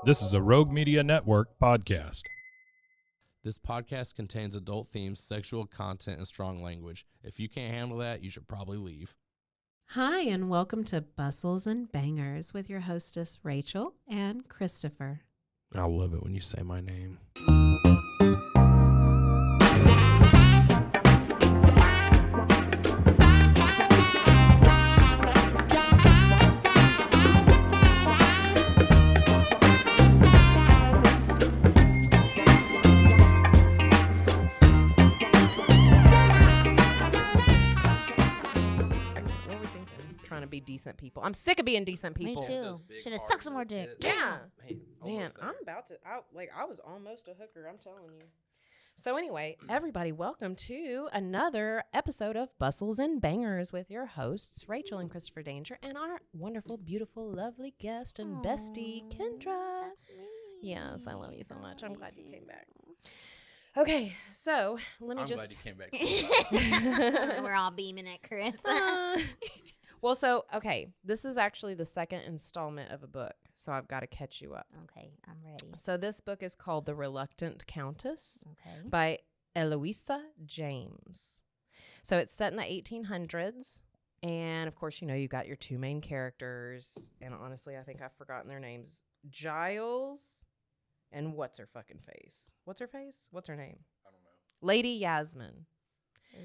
This is a Rogue Media Network podcast. This podcast contains adult themes, sexual content, and strong language. If you can't handle that, you should probably leave. Hi, and welcome to Bustles and Bangers with your hostess, Rachel and Christopher. I love it when you say my name. Be decent people. I'm sick of being decent people. Me too. Should have sucked some more dick. Yeah. Man, I'm about to. I was almost a hooker. I'm telling you. So anyway, everybody, welcome to another episode of Bustles and Bangers with your hosts Rachel and Christopher Danger and our wonderful, beautiful, lovely guest and bestie Kendra. That's me. Yes, I love you so much. I'm glad you came back. Okay, so let me I'm just. glad you came back. We're all beaming at Chris. Well, so, okay, this is actually the second installment of a book, so I've got to catch you up. Okay, I'm ready. So this book is called The Reluctant Countess Okay. by Eloisa James. So it's set in the 1800s, and of course, you know, you got your two main characters, and honestly, I think I've forgotten their names. Giles and what's her fucking face? What's her face? What's her name? I don't know. Lady Yasmin.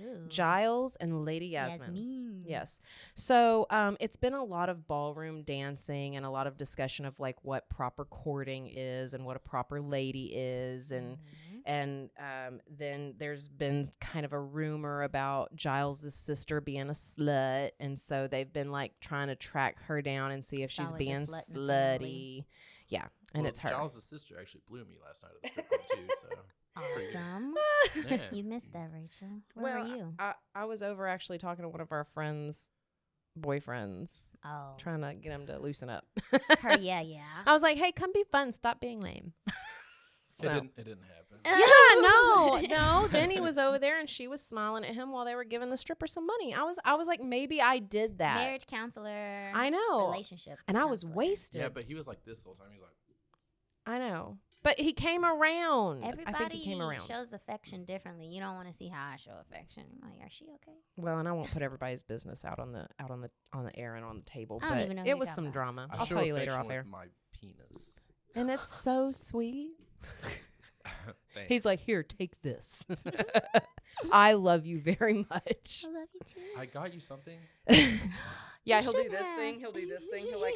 Ooh. Giles and Lady Yasmin. Yasmin. Yes. So it's been a lot of ballroom dancing and a lot of discussion of like what proper courting is and what a proper lady is. And then there's been kind of a rumor about Giles's sister being a slut. And so they've been like trying to track her down and see if she's Always a being slut in the slutty. family. Yeah. And Well, it's her. Giles' sister actually blew me last night at the strip club too. So Awesome. yeah. You missed that, Rachel. Where were you? I was over actually talking to one of our friends' boyfriends, Oh. trying to get him to loosen up. Yeah. I was like, hey, come be fun. Stop being lame. So. It didn't happen. Yeah, no. Then he was over there and she was smiling at him while they were giving the stripper some money. I was like, maybe I did that. Marriage counselor. I know. Relationship. And I was counselor. wasted. Yeah, but he was like this the whole time. He's like, I know. But he came around. Everybody I think he came around. shows affection differently. You don't want to see how I show affection. Like, are she okay? Well, and I won't put everybody's business out on the air and on the table. I don't But even know who it you're was talking some about. drama. I I'll show tell you later affection off air. with my penis. And it's so sweet. Thanks. He's like, here, take this. I love you very much. I love you too. I got you something. Yeah, You he'll do should this have. thing. He'll do this thing. He'll like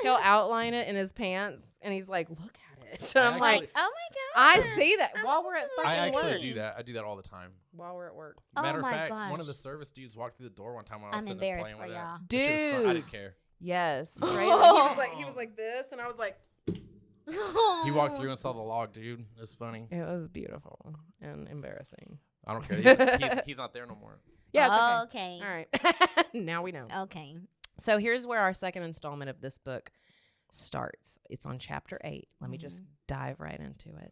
he'll outline it in his pants, and he's like, "Look at it." And I'm actually- like, Oh my god. I see that while we're at so fucking I actually work. do that. I do that all the time. While we're at work, Oh Matter of my fact, one of gosh. the service dudes walked through the door one time when I was I'm sitting there embarrassed playing for with y'all. that. That shit was fun. I Dude. didn't care. yes, Oh. right. He was like this, and I was like, He walked through and saw the log, dude. It was funny. it was beautiful and embarrassing. I don't care. He's not there no more. Yeah, it's okay. okay. All right, now we know. Okay. So here's where our second installment of this book starts. It's on chapter 8. Let me just dive right into it.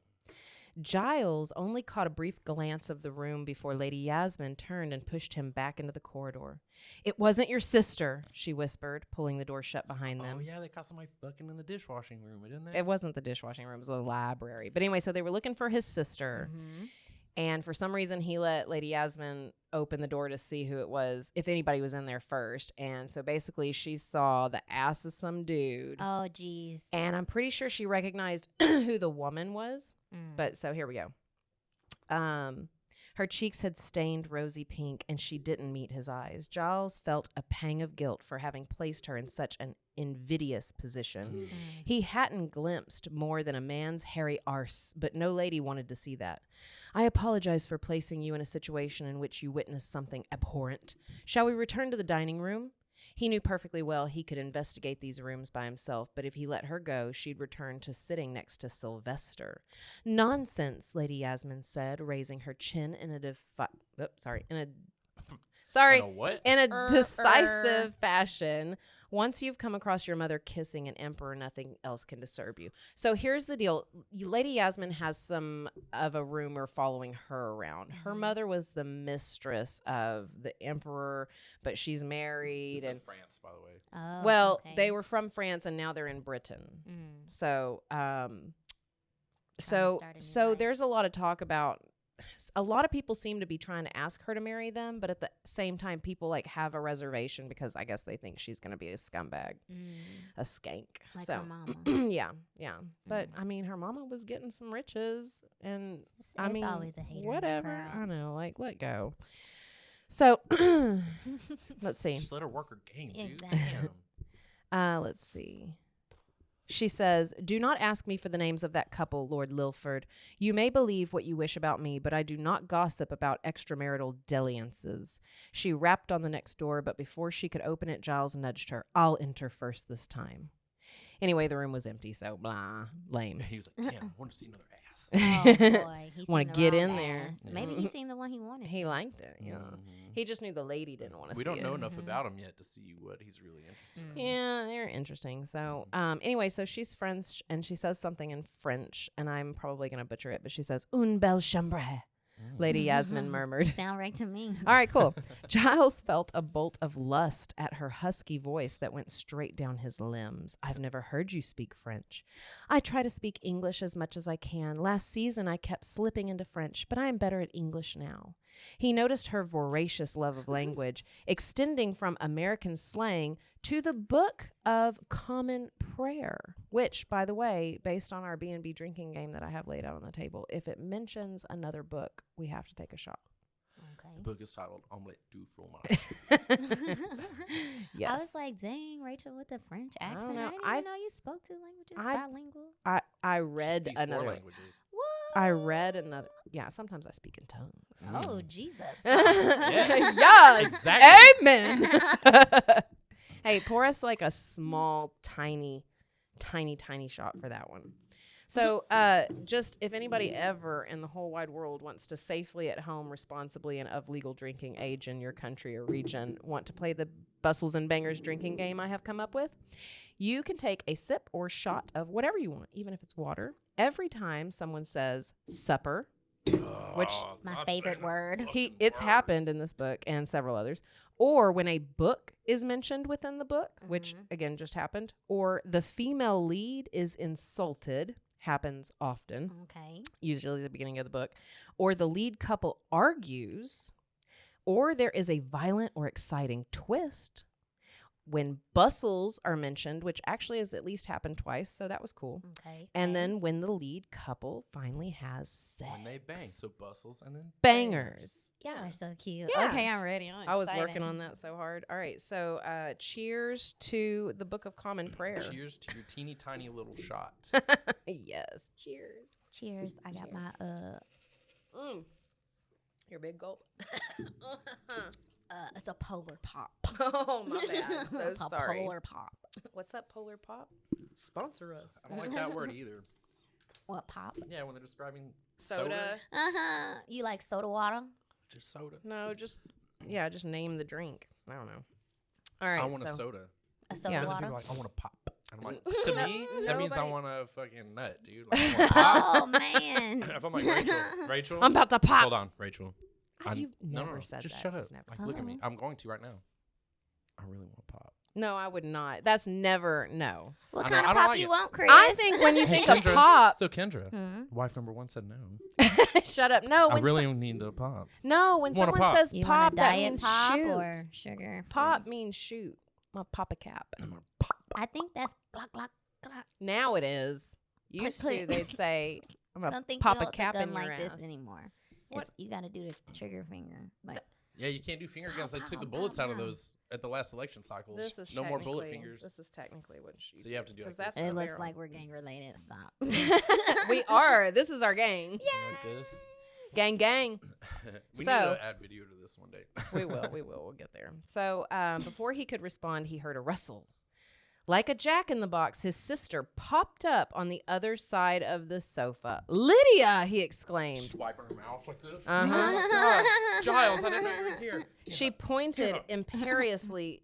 Giles only caught a brief glance of the room before Lady Yasmin turned and pushed him back into the corridor. It wasn't your sister, she whispered, pulling the door shut behind them. Oh yeah, they caught somebody fucking in the dishwashing room, didn't they? It wasn't the dishwashing room, it was the library. But anyway, so they were looking for his sister. Mm-hmm. And for some reason, he let Lady Yasmin open the door to see who it was, if anybody was in there first. And so basically, she saw the ass of some dude. Oh, geez. And I'm pretty sure she recognized who the woman was. But so here we go. Her cheeks had stained rosy pink, and she didn't meet his eyes. Giles felt a pang of guilt for having placed her in such an invidious position. He hadn't glimpsed more than a man's hairy arse, but no lady wanted to see that. I apologize for placing you in a situation in which you witnessed something abhorrent. Shall we return to the dining room? He knew perfectly well he could investigate these rooms by himself, but if he let her go, she'd return to sitting next to Sylvester. Nonsense, Lady Yasmin said, raising her chin in a decisive fashion Once you've come across your mother kissing an emperor, nothing else can disturb you. So here's the deal. Lady Yasmin has some of a rumor following her around. Her mother was the mistress of the emperor, but she's married. It's And in France, by the way. Oh, well, okay. they were from France and now they're in Britain. So, start a new so life. there's a lot of talk about. A lot of people seem to be trying to ask her to marry them, but at the same time, people like have a reservation because I guess they think she's going to be a scumbag, a skank. Like so, her mama. yeah. But I mean, her mama was getting some riches, and I It's mean, always a hater in the whatever. crowd. I know, like let go. So, let's see. Just let her work her game, dude. Exactly. Damn. Let's see. She says, "Do not ask me for the names of that couple, Lord Lilford. You may believe what you wish about me, but I do not gossip about extramarital dalliances." She rapped on the next door, but before she could open it, Giles nudged her. "I'll enter first this time." Anyway, the room was empty, so blah, lame. He was like, damn, I want to see another ass. Oh boy, he's Wanna seen the get wrong in there. ass. Maybe he's seen the one he wanted. He to. liked it, yeah. He just knew the lady didn't want to see We don't it. know enough about him yet to see what he's really interested in. Yeah, they're interesting. So, anyway, so she's French and she says something in French, and I'm probably going to butcher it, but she says, "Une belle chambre," Lady Yasmin murmured. Sound right to me. All right, cool. Giles felt a bolt of lust at her husky voice that went straight down his limbs. "I've never heard you speak French." "I try to speak English as much as I can. Last season I kept slipping into French, but I am better at English now." He noticed her voracious love of language, extending from American slang to the Book of Common Prayer, which, by the way, based on our B&B drinking game that I have laid out on the table, if it mentions another book, we have to take a shot. The Okay. book is titled Omelette du Fromage. Yes. I was like, dang, Rachel with the French accent. know. I didn't even know you spoke two languages. Bilingual. I She read speaks 4 another. languages. What? I read another. Yeah, sometimes I speak in tongues. Oh, Jesus. Yes. Exactly. Amen. Hey, pour us like a small, tiny shot for that one. So, just if anybody ever in the whole wide world wants to safely at home, responsibly, and of legal drinking age in your country or region, want to play the Bustles and Bangers drinking game I have come up with, you can take a sip or shot of whatever you want, even if it's water, every time someone says supper, which It's my favorite word. it's happened in this book and several others, or when a book is mentioned within the book, which again just happened, or the female lead is insulted, happens often, Okay. usually the beginning of the book, or the lead couple argues, or there is a violent or exciting twist. When bustles are mentioned, which actually has at least happened twice, so that was cool. Okay. And then when the lead couple finally has sex. When they bang. So bustles and then Bangers. Y'all are so cute. Yeah. Okay, I'm ready. I was working on that so hard. All right, so cheers to the Book of Common Prayer. Cheers to your teeny tiny little shot. Yes, cheers. Cheers. I got my Your big gulp. it's a polar pop. Oh, my bad. So It's a sorry. polar pop. What's that polar pop? Sponsor us. I don't like that word either. What pop? Yeah, when they're describing Soda. sodas, You like soda water? just soda. No, just name the drink. I don't know. All right, I want a so soda. A soda Yeah. And then water? people are like, I want a pop. And I'm like, to me, that means I Nobody- want a fucking nut, dude. Like, I want a pop. Oh man. If I'm like, Rachel, I'm about to pop. hold on, Rachel. You've No, never no, said just that. shut up. It's never Like, said look at that. me. I'm going to right now. I really want a pop. No, I would not. That's never no. What I kind know, I of don't pop like you it. want, Chris? I think when you Hey, think of Kendra. pop, So Kendra, Hmm? wife number 1 said no. shut up. No, I when really need a pop. when Want a someone pop. says You pop, want a that diet means pop shoot. or sugar? Pop means shoot. I'll pop a cap. I'm gonna pop. I think that's glock glock glock. Now it is. Used to, click. they'd say, I'm I going don't to think pop you a hold cap the gun in your like ass. this anymore. What? It's, you got to do the trigger finger. Like Yeah, you can't do finger guns. They took the pow, bullets pow, out of pow. those at the last election cycles. This is No more bullet technically- fingers. This is technically what shoot. So you have to do 'cause like this. that's it the looks barrel. like we're gang related. Stop. We are. This is our gang. You know, like this. Gang, gang. We So- need to add video to this one day. We will. We'll get there. So before he could respond, he heard a rustle. Like a jack in the box, his sister popped up on the other side of the sofa. "Lydia!" he exclaimed. Just wiping her mouth like this. Uh-huh. Oh my God. Giles, I didn't know you were here. She pointed imperiously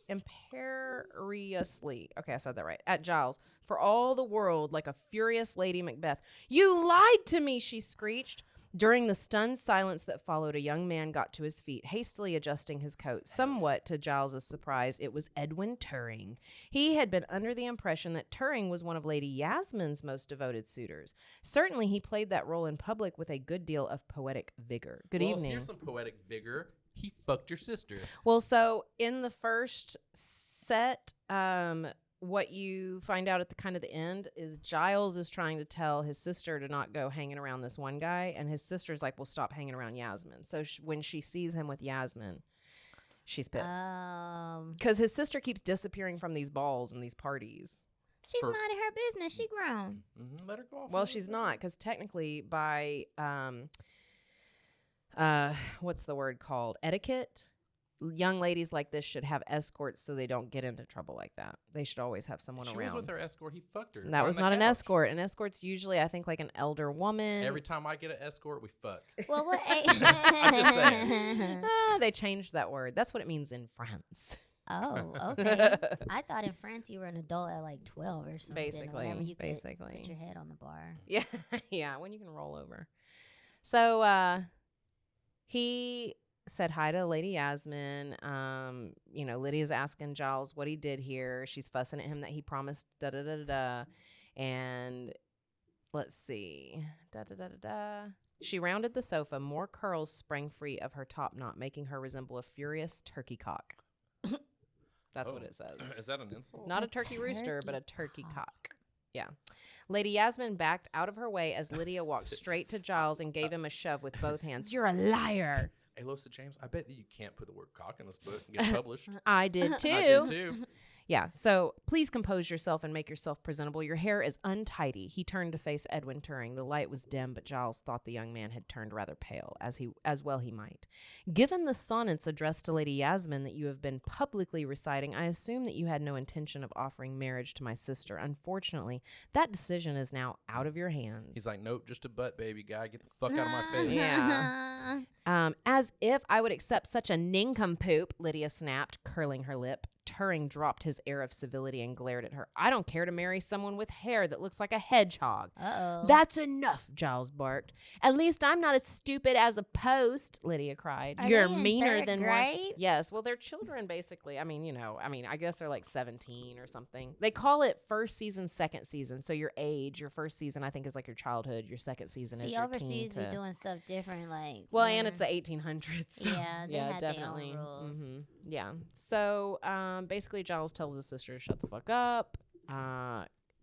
imperiously, okay, I said that right, at Giles, for all the world like a furious Lady Macbeth. "You lied to me," she screeched. During the stunned silence that followed, a young man got to his feet, hastily adjusting his coat. Somewhat to Giles's surprise, it was Edwin Turing. He had been under the impression that Turing was one of Lady Yasmin's most devoted suitors. Certainly, he played that role in public with a good deal of poetic vigor. Good evening. Here's some poetic vigor. He fucked your sister. Well, so in the first set, what you find out at the kind of the end is Giles is trying to tell his sister to not go hanging around this one guy, and his sister's like, well, stop hanging around Yasmin. So when she sees him with Yasmin, she's pissed. Because his sister keeps disappearing from these balls and these parties. She's minding her business. She grown. Let her go off. Well, she's not, because technically by, what's the word called? Etiquette? Young ladies like this should have escorts so they don't get into trouble like that. They should always have someone around. She was with her escort. He fucked her. That was not an escort. An escort's usually, I think, like an elder woman. Every time I get an escort, we fuck. Well, what? I'm just saying. They changed that word. That's what it means in France. Oh, okay. I thought in France you were an adult at like 12 or something. Basically, Whenever you could basically. put your head on the bar. Yeah, yeah, when you can roll over. So he said hi to Lady Yasmin. Lydia's asking Giles what he did here. She's fussing at him that he promised da-da-da-da-da. And let's see. Da-da-da-da-da. She rounded the sofa. More curls sprang free of her top knot, making her resemble a furious turkey cock. That's what it says. Is that an insult? Not a turkey rooster, but a turkey cock. Yeah. Lady Yasmin backed out of her way as Lydia walked straight to Giles and gave him a shove with both hands. "You're a liar." Hey, Losa James, I bet that you can't put the word cock in this book and get published. I did too. I did too. Yeah, so please compose yourself and make yourself presentable. Your hair is untidy. He turned to face Edwin Turing. The light was dim, but Giles thought the young man had turned rather pale, as well he might. "Given the sonnets addressed to Lady Yasmin that you have been publicly reciting, I assume that you had no intention of offering marriage to my sister. Unfortunately, that decision is now out of your hands." He's like, "Nope, just a butt, baby guy. Get the fuck out of my face." Yeah. As if I would accept such a nincompoop, Lydia snapped, curling her lip. Turing dropped his air of civility and glared at her. "I don't care to marry someone with hair that looks like a hedgehog." Uh-oh. "That's enough," Giles barked. "At least I'm not as stupid as a post," Lydia cried. Are "You're they in meaner third than one." grade? Yes, well, they're children, basically. I guess they're like 17 or something. They call it first season, second season. So your age, your first season, I think, is like your childhood. Your second season is See, your overseas teen we doing stuff different, like. Well, and it's the 1800s. So Yeah, they had definitely. their own rules. Yeah. So basically, Giles tells his sister to shut the fuck up.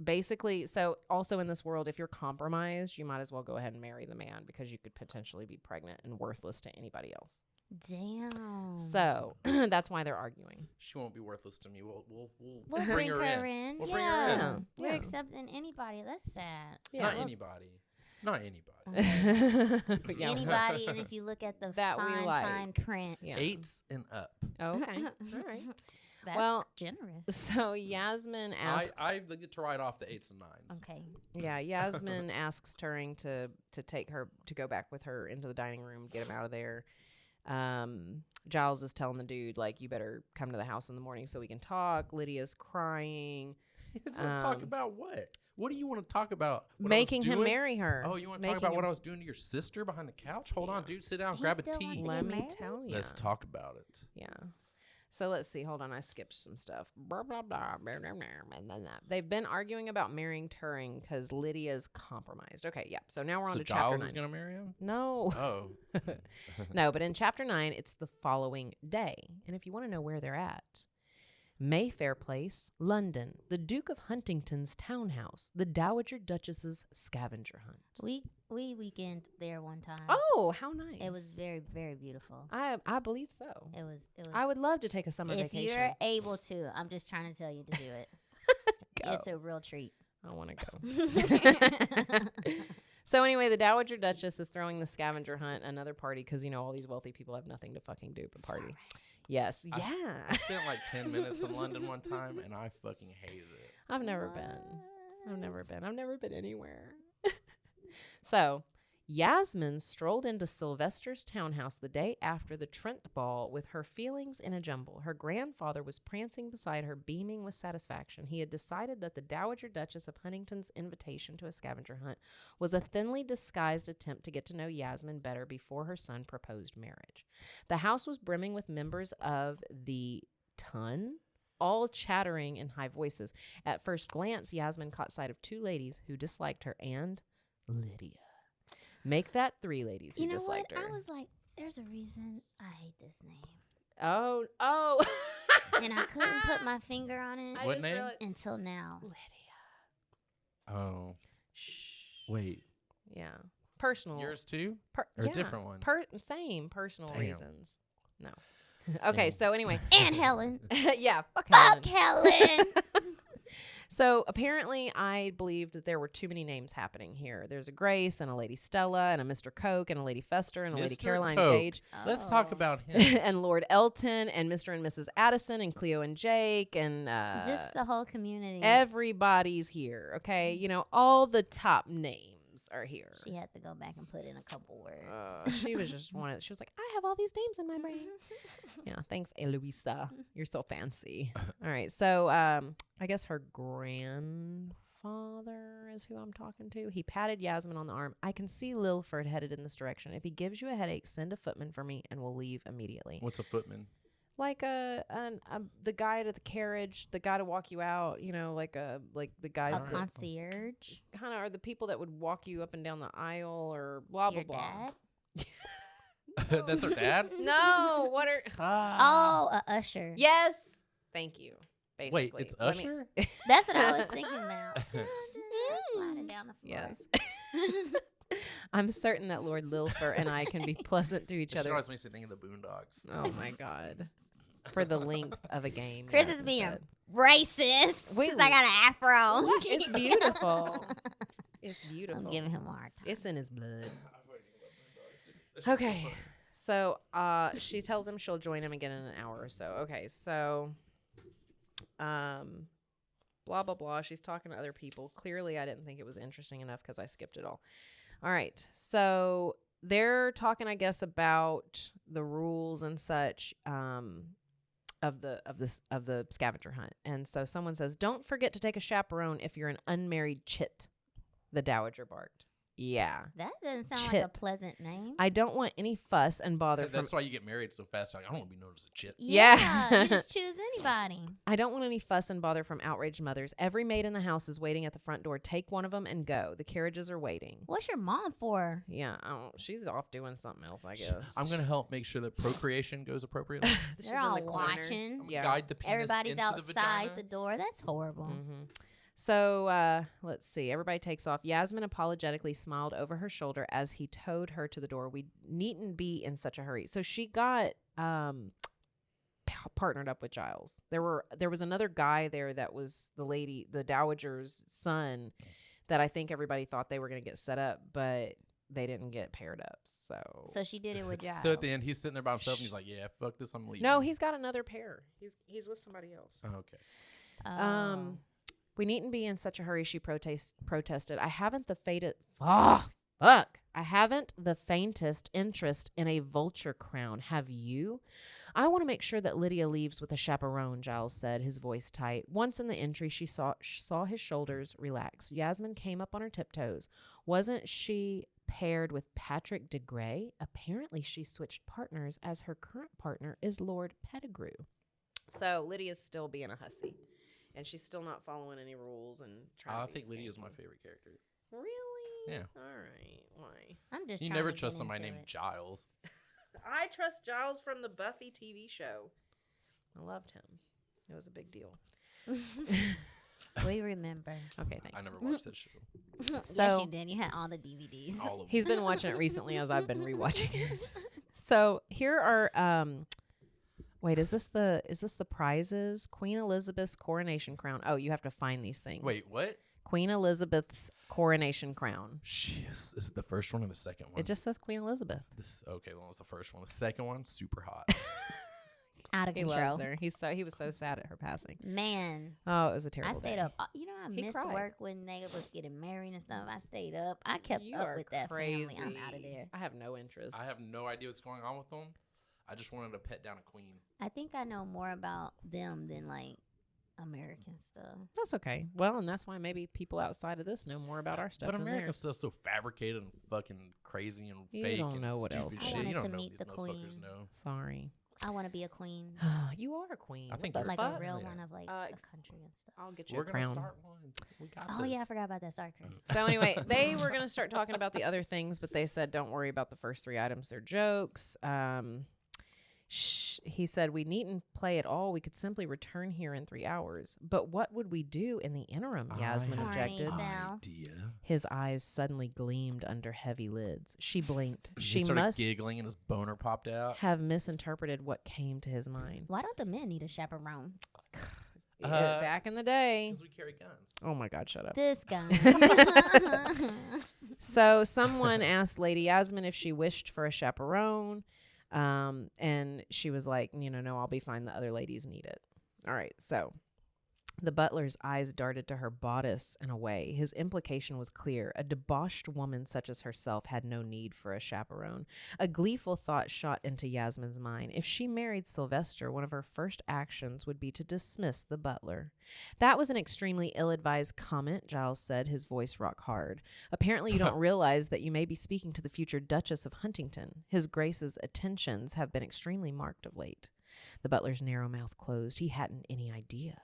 Basically, so also in this world, if you're compromised, you might as well go ahead and marry the man because you could potentially be pregnant and worthless to anybody else. Damn. So that's why they're arguing. She won't be worthless to me. We'll We'll bring her in. We'll bring her in. Yeah. We're Yeah. accepting anybody. That's sad. Not anybody. Not anybody. But yeah. Anybody, and if you look at the That we like. fine print. Yeah. 8s and up. Okay. All right. That's Well, generous. So Yasmin asks. I get to write off the 8s and 9s. Okay. Yeah, Yasmin asks Turing to take her to go back with her into the dining room, get him out of there. Giles is telling the dude, like, you better come to the house in the morning so we can talk. Lydia's crying. Talk about what? What do you want to talk about? Making him marry her. Oh, you want to talk about what I was doing to your sister behind the couch? Hold on, dude. Sit down. He Grab a still tea. wants to Let get me married? tell you. Let's talk about it. Yeah. So let's see. Hold on. I skipped some stuff. Blah, blah, blah, blah, blah, blah, and then that. They've been arguing about marrying Turing because Lydia's compromised. Okay, yeah. So now we're on So to chapter Giles 9. is going to marry him? No. Oh. No, but in chapter 9, it's the following day. And if you want to know where they're at, Mayfair Place, London, the Duke of Huntington's townhouse, the Dowager Duchess's scavenger hunt. We weekend there one time. Oh, how nice. It was very, very beautiful. I believe so. It was. I would love to take a summer If vacation. you're able to, I'm just trying to tell you to do it. Go. It's a real treat. I want to go. So anyway, the Dowager Duchess is throwing the scavenger hunt, another party, because, all these wealthy people have nothing to fucking do but party. Yes. I Yeah. spent like 10 minutes in London one time, and I fucking hated it. I've never been. I've never been anywhere. So Yasmin strolled into Sylvester's townhouse the day after the Trent ball with her feelings in a jumble. Her grandfather was prancing beside her, beaming with satisfaction. He had decided that the Dowager Duchess of Huntington's invitation to a scavenger hunt was a thinly disguised attempt to get to know Yasmin better before her son proposed marriage. The house was brimming with members of the Ton, all chattering in high voices. At first glance, Yasmin caught sight of 2 ladies who disliked her and Lydia. Make that 3 ladies who disliked her. I was like, there's a reason I hate this name. Oh. And I couldn't put my finger on it. What name? Until now. Lydia. Oh. Wait. Yeah. Personal. Yours too? Or a different one? Same personal Damn. reasons. No. Okay, so anyway. And Helen. Yeah, fuck Helen. So apparently I believed that there were too many names happening here. There's a Grace and a Lady Stella and a Mr. Coke and a Lady Fester and a Lady Mr. Caroline Coke. Gage. Let's talk about him. And Lord Elton and Mr. and Mrs. Addison and Cleo and Jake and just the whole community. everybody's here, okay? You know, all the top names are here. She had to go back and put in a couple words. She was just she was like, I have all these names in my brain. Yeah, thanks, Eloisa. You're so fancy. All right, so I guess her grandfather is who I'm talking to. He patted Yasmin on the arm. I can see Lilford headed in this direction. If he gives you a headache, send a footman for me and we'll leave immediately. What's a footman? Like the guy to the carriage, the guy to walk you out, you know, like the guys A that concierge. kind of are the people that would walk you up and down the aisle or blah, blah, Your blah. dad? That's her dad? No, what are... Oh, a usher. Yes. Thank you. Basically. Wait, it's Let me- Usher? That's what I was thinking about. Sliding down the floor. Yes. I'm certain that Lord Lilfer and I can be pleasant to each It other. always makes me think of the Boondocks. Oh, my God. For the length of a game. Chris is Yasmin being said. racist Wait, because I got an afro. It's beautiful. It's beautiful. I'm giving him a hard time. It's in his blood. Okay. So she tells him she'll join him again in an hour or so. Okay, so blah blah blah. She's talking to other people. Clearly I didn't think it was interesting enough because I skipped it all. All right. So they're talking, I guess, about the rules and such of the scavenger hunt. And so someone says, "Don't forget to take a chaperone if you're an unmarried chit." The Dowager barked. Yeah. That doesn't sound like Chit. a pleasant name. I don't want any fuss and bother from That's why you get married so fast. Like, I don't want to be known as a chit. Yeah. You just choose anybody. I don't want any fuss and bother from outraged mothers. Every maid in the house is waiting at the front door. Take one of them and go. The carriages are waiting. What's your mom for? Yeah, she's off doing something else, I guess. I'm going to help make sure that procreation goes appropriately. She's They're in all the corner. watching. I'm Yeah. Guide the penis Everybody's into the outside vagina. the door. That's horrible. Mm-hmm. So let's see. Everybody takes off. Yasmin apologetically smiled over her shoulder as he towed her to the door. We needn't be in such a hurry. So she got partnered up with Giles. There was another guy there that was the dowager's son that I think everybody thought they were going to get set up, but they didn't get paired up. So she did it with Giles. So at the end, he's sitting there by himself, and he's like, "Yeah, fuck this, I'm leaving." No, he's got another pair. He's with somebody else. Oh, okay. Oh. We needn't be in such a hurry, she protested. I haven't the faintest interest in a vulture crown. Have you? I want to make sure that Lydia leaves with a chaperone, Giles said, his voice tight. Once in the entry, she saw his shoulders relax. Yasmin came up on her tiptoes. Wasn't she paired with Patrick de Grey? Apparently she switched partners, as her current partner is Lord Pettigrew. So Lydia's still being a hussy. And she's still not following any rules and trying I to be think Lydia's my scandalous. favorite character. Really? Yeah. All right. Why? I'm just You trying never to trust get somebody into named it. Giles. I trust Giles from the Buffy TV show. I loved him. It was a big deal. We remember. Okay, thanks. I never watched that show. Yes, So- you did. You had all the DVDs. All of them. He's been watching it recently as I've been rewatching it. So here are wait, is this the prizes? Queen Elizabeth's coronation crown. Oh, you have to find these things. Wait, what? Queen Elizabeth's coronation crown. Jeez, is it the first one or the second one? It just says Queen Elizabeth. Okay, well, it's the first one. The second one, super hot. Out of He control. loves her. He was so sad at her passing. Man, Oh, it was a I terrible stayed day. up. I He missed cried. work when they was getting married and stuff. I stayed up. I kept You up are with that crazy. family. I'm out of there. I have no interest. I have no idea what's going on with them. I just wanted to pet down a queen. I think I know more about them than like American stuff. That's okay. Well, and that's why maybe people outside of this know more about our stuff But than American theirs. stuff's so fabricated and fucking crazy and You fake don't and know what stupid else I shit. wanted You don't to know meet these the motherfuckers queen. know. Sorry. I want to be a queen, You are a queen. I think What you're the like fuck? a real Yeah. one of like Uh, a country and stuff. I'll get you We're a gonna crown. start one. We got Oh this. yeah, I forgot about that. Sorry, Chris. So anyway, they were going to start talking about the other things, but they said, don't worry about the first 3 items. They're jokes. He said, we needn't play at all. We could simply return here in 3 hours. But what would we do in the interim? Yasmin Horny objected. Sal. Idea. His eyes suddenly gleamed under heavy lids. She blinked. He She started must giggling and his boner popped out. have misinterpreted what came to his mind. Why don't the men need a chaperone? Back in the day. Because we carry guns. Oh my God, shut up. This guy. So someone asked Lady Yasmin if she wished for a chaperone. And she was like, no, I'll be fine. The other ladies need it. All right. So the butler's eyes darted to her bodice and away. His implication was clear. A debauched woman such as herself had no need for a chaperone. A gleeful thought shot into Yasmin's mind. If she married Sylvester, one of her first actions would be to dismiss the butler. That was an extremely ill-advised comment, Giles said, his voice rock hard. Apparently you don't realize that you may be speaking to the future Duchess of Huntington. His Grace's attentions have been extremely marked of late. The butler's narrow mouth closed. He hadn't any idea.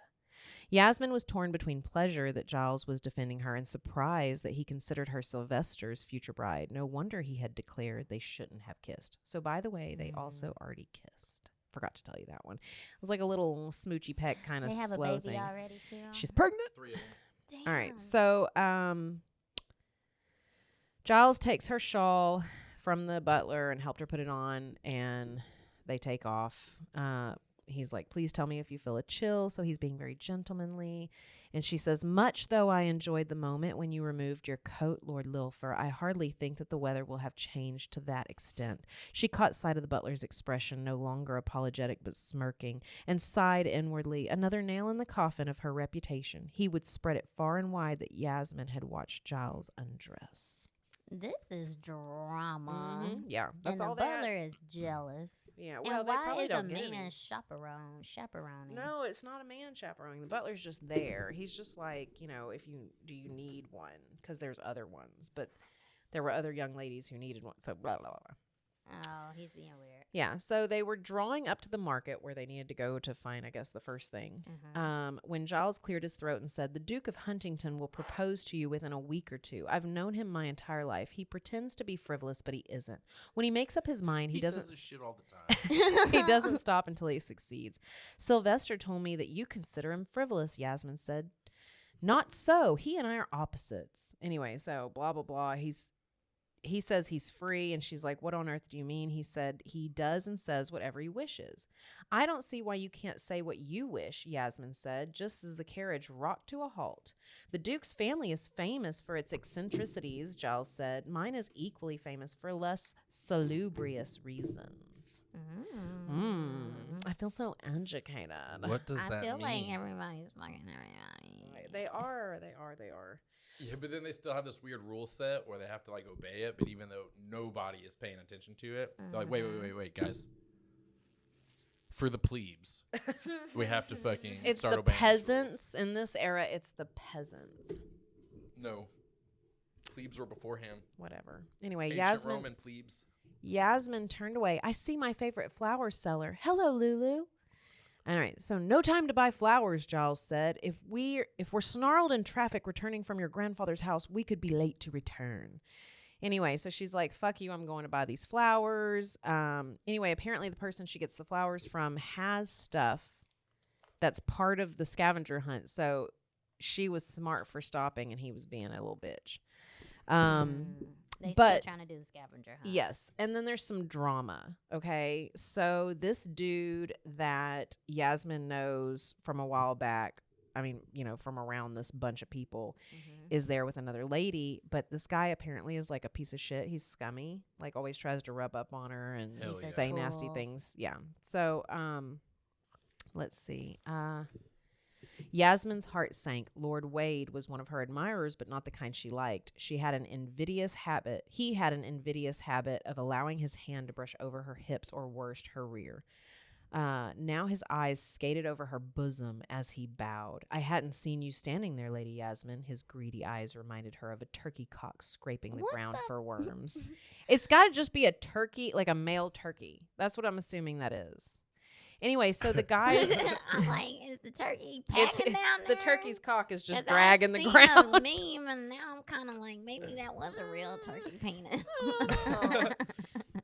Yasmin was torn between pleasure that Giles was defending her and surprise that he considered her Sylvester's future bride. No wonder he had declared they shouldn't have kissed. So, by the way, they also already kissed. Forgot to tell you that one. It was like a little smoochy peck kind of They have slow a baby thing. already too. She's pregnant. 3 of them. Damn. All right. So, Giles takes her shawl from the butler and helped her put it on, and they take off. He's like, please tell me if you feel a chill. So he's being very gentlemanly. And she says, much though I enjoyed the moment when you removed your coat, Lord Lilfer, I hardly think that the weather will have changed to that extent. She caught sight of the butler's expression, no longer apologetic but smirking, and sighed inwardly, another nail in the coffin of her reputation. He would spread it far and wide that Yasmin had watched Giles undress. This is drama. Yeah, that's And all the they had. butler is jealous. Yeah, well, And they why probably is a don't get any. man chaperoning? No, it's not a man chaperoning. The butler's just there. He's just like, if you need one? Because there's other ones, but there were other young ladies who needed one. So blah blah blah. Oh, he's being weird. Yeah. So they were drawing up to the market where they needed to go to find, I guess, the first thing. When Giles cleared his throat and said, "The Duke of Huntington will propose to you within a week or 2. I've known him my entire life. He pretends to be frivolous, but he isn't. When he makes up his mind, he doesn't." does this shit all the time. He doesn't stop until he succeeds. Sylvester told me that you consider him frivolous, Yasmin said. Not so. He and I are opposites. Anyway, so blah, blah, blah. He says he's free, and she's like, what on earth do you mean? He said he does and says whatever he wishes. I don't see why you can't say what you wish, Yasmin said, just as the carriage rocked to a halt. The Duke's family is famous for its eccentricities, Giles said. Mine is equally famous for less salubrious reasons. I feel so educated. What does that I feel mean? like everybody's fucking everybody. They are. Yeah, but then they still have this weird rule set where they have to like obey it, but even though nobody is paying attention to it, they're like, wait, guys. For the plebes, we have to fucking It's start the obeying these peasants. In this era, it's the peasants. rules. No. Plebes were beforehand. Whatever. Anyway, Ancient Roman plebes. Yasmin turned away. I see my favorite flower seller. Hello, Lulu. All right, so no time to buy flowers, Giles said. If we're snarled in traffic returning from your grandfather's house, we could be late to return. Anyway, so she's like, fuck you, I'm going to buy these flowers. Anyway, apparently the person she gets the flowers from has stuff that's part of the scavenger hunt. So she was smart for stopping, and he was being a little bitch. They but still trying to do the scavenger hunt. yes, and then there's some drama, okay? So this dude that Yasmin knows from a while back, I mean, from around this bunch of people, is there with another lady, but this guy apparently is like a piece of shit. He's scummy, like always tries to rub up on her and Hell yeah. say nasty Tool. things. Yeah. So, let's see. Yasmin's heart sank. Lord Wade was one of her admirers, but not the kind she liked. He had an invidious habit of allowing his hand to brush over her hips or worst, her rear. Now his eyes skated over her bosom as he bowed. I hadn't seen you standing there, Lady Yasmin. His greedy eyes reminded her of a turkey cock scraping the ground for worms. It's got to just be a turkey, like a male turkey. That's what I'm assuming that is. Anyway, so the guys... I'm like, is the turkey packing down there? The turkey's cock is just 'Cause dragging I the seen ground. a meme, and now I'm kind of like, maybe that was a real turkey penis.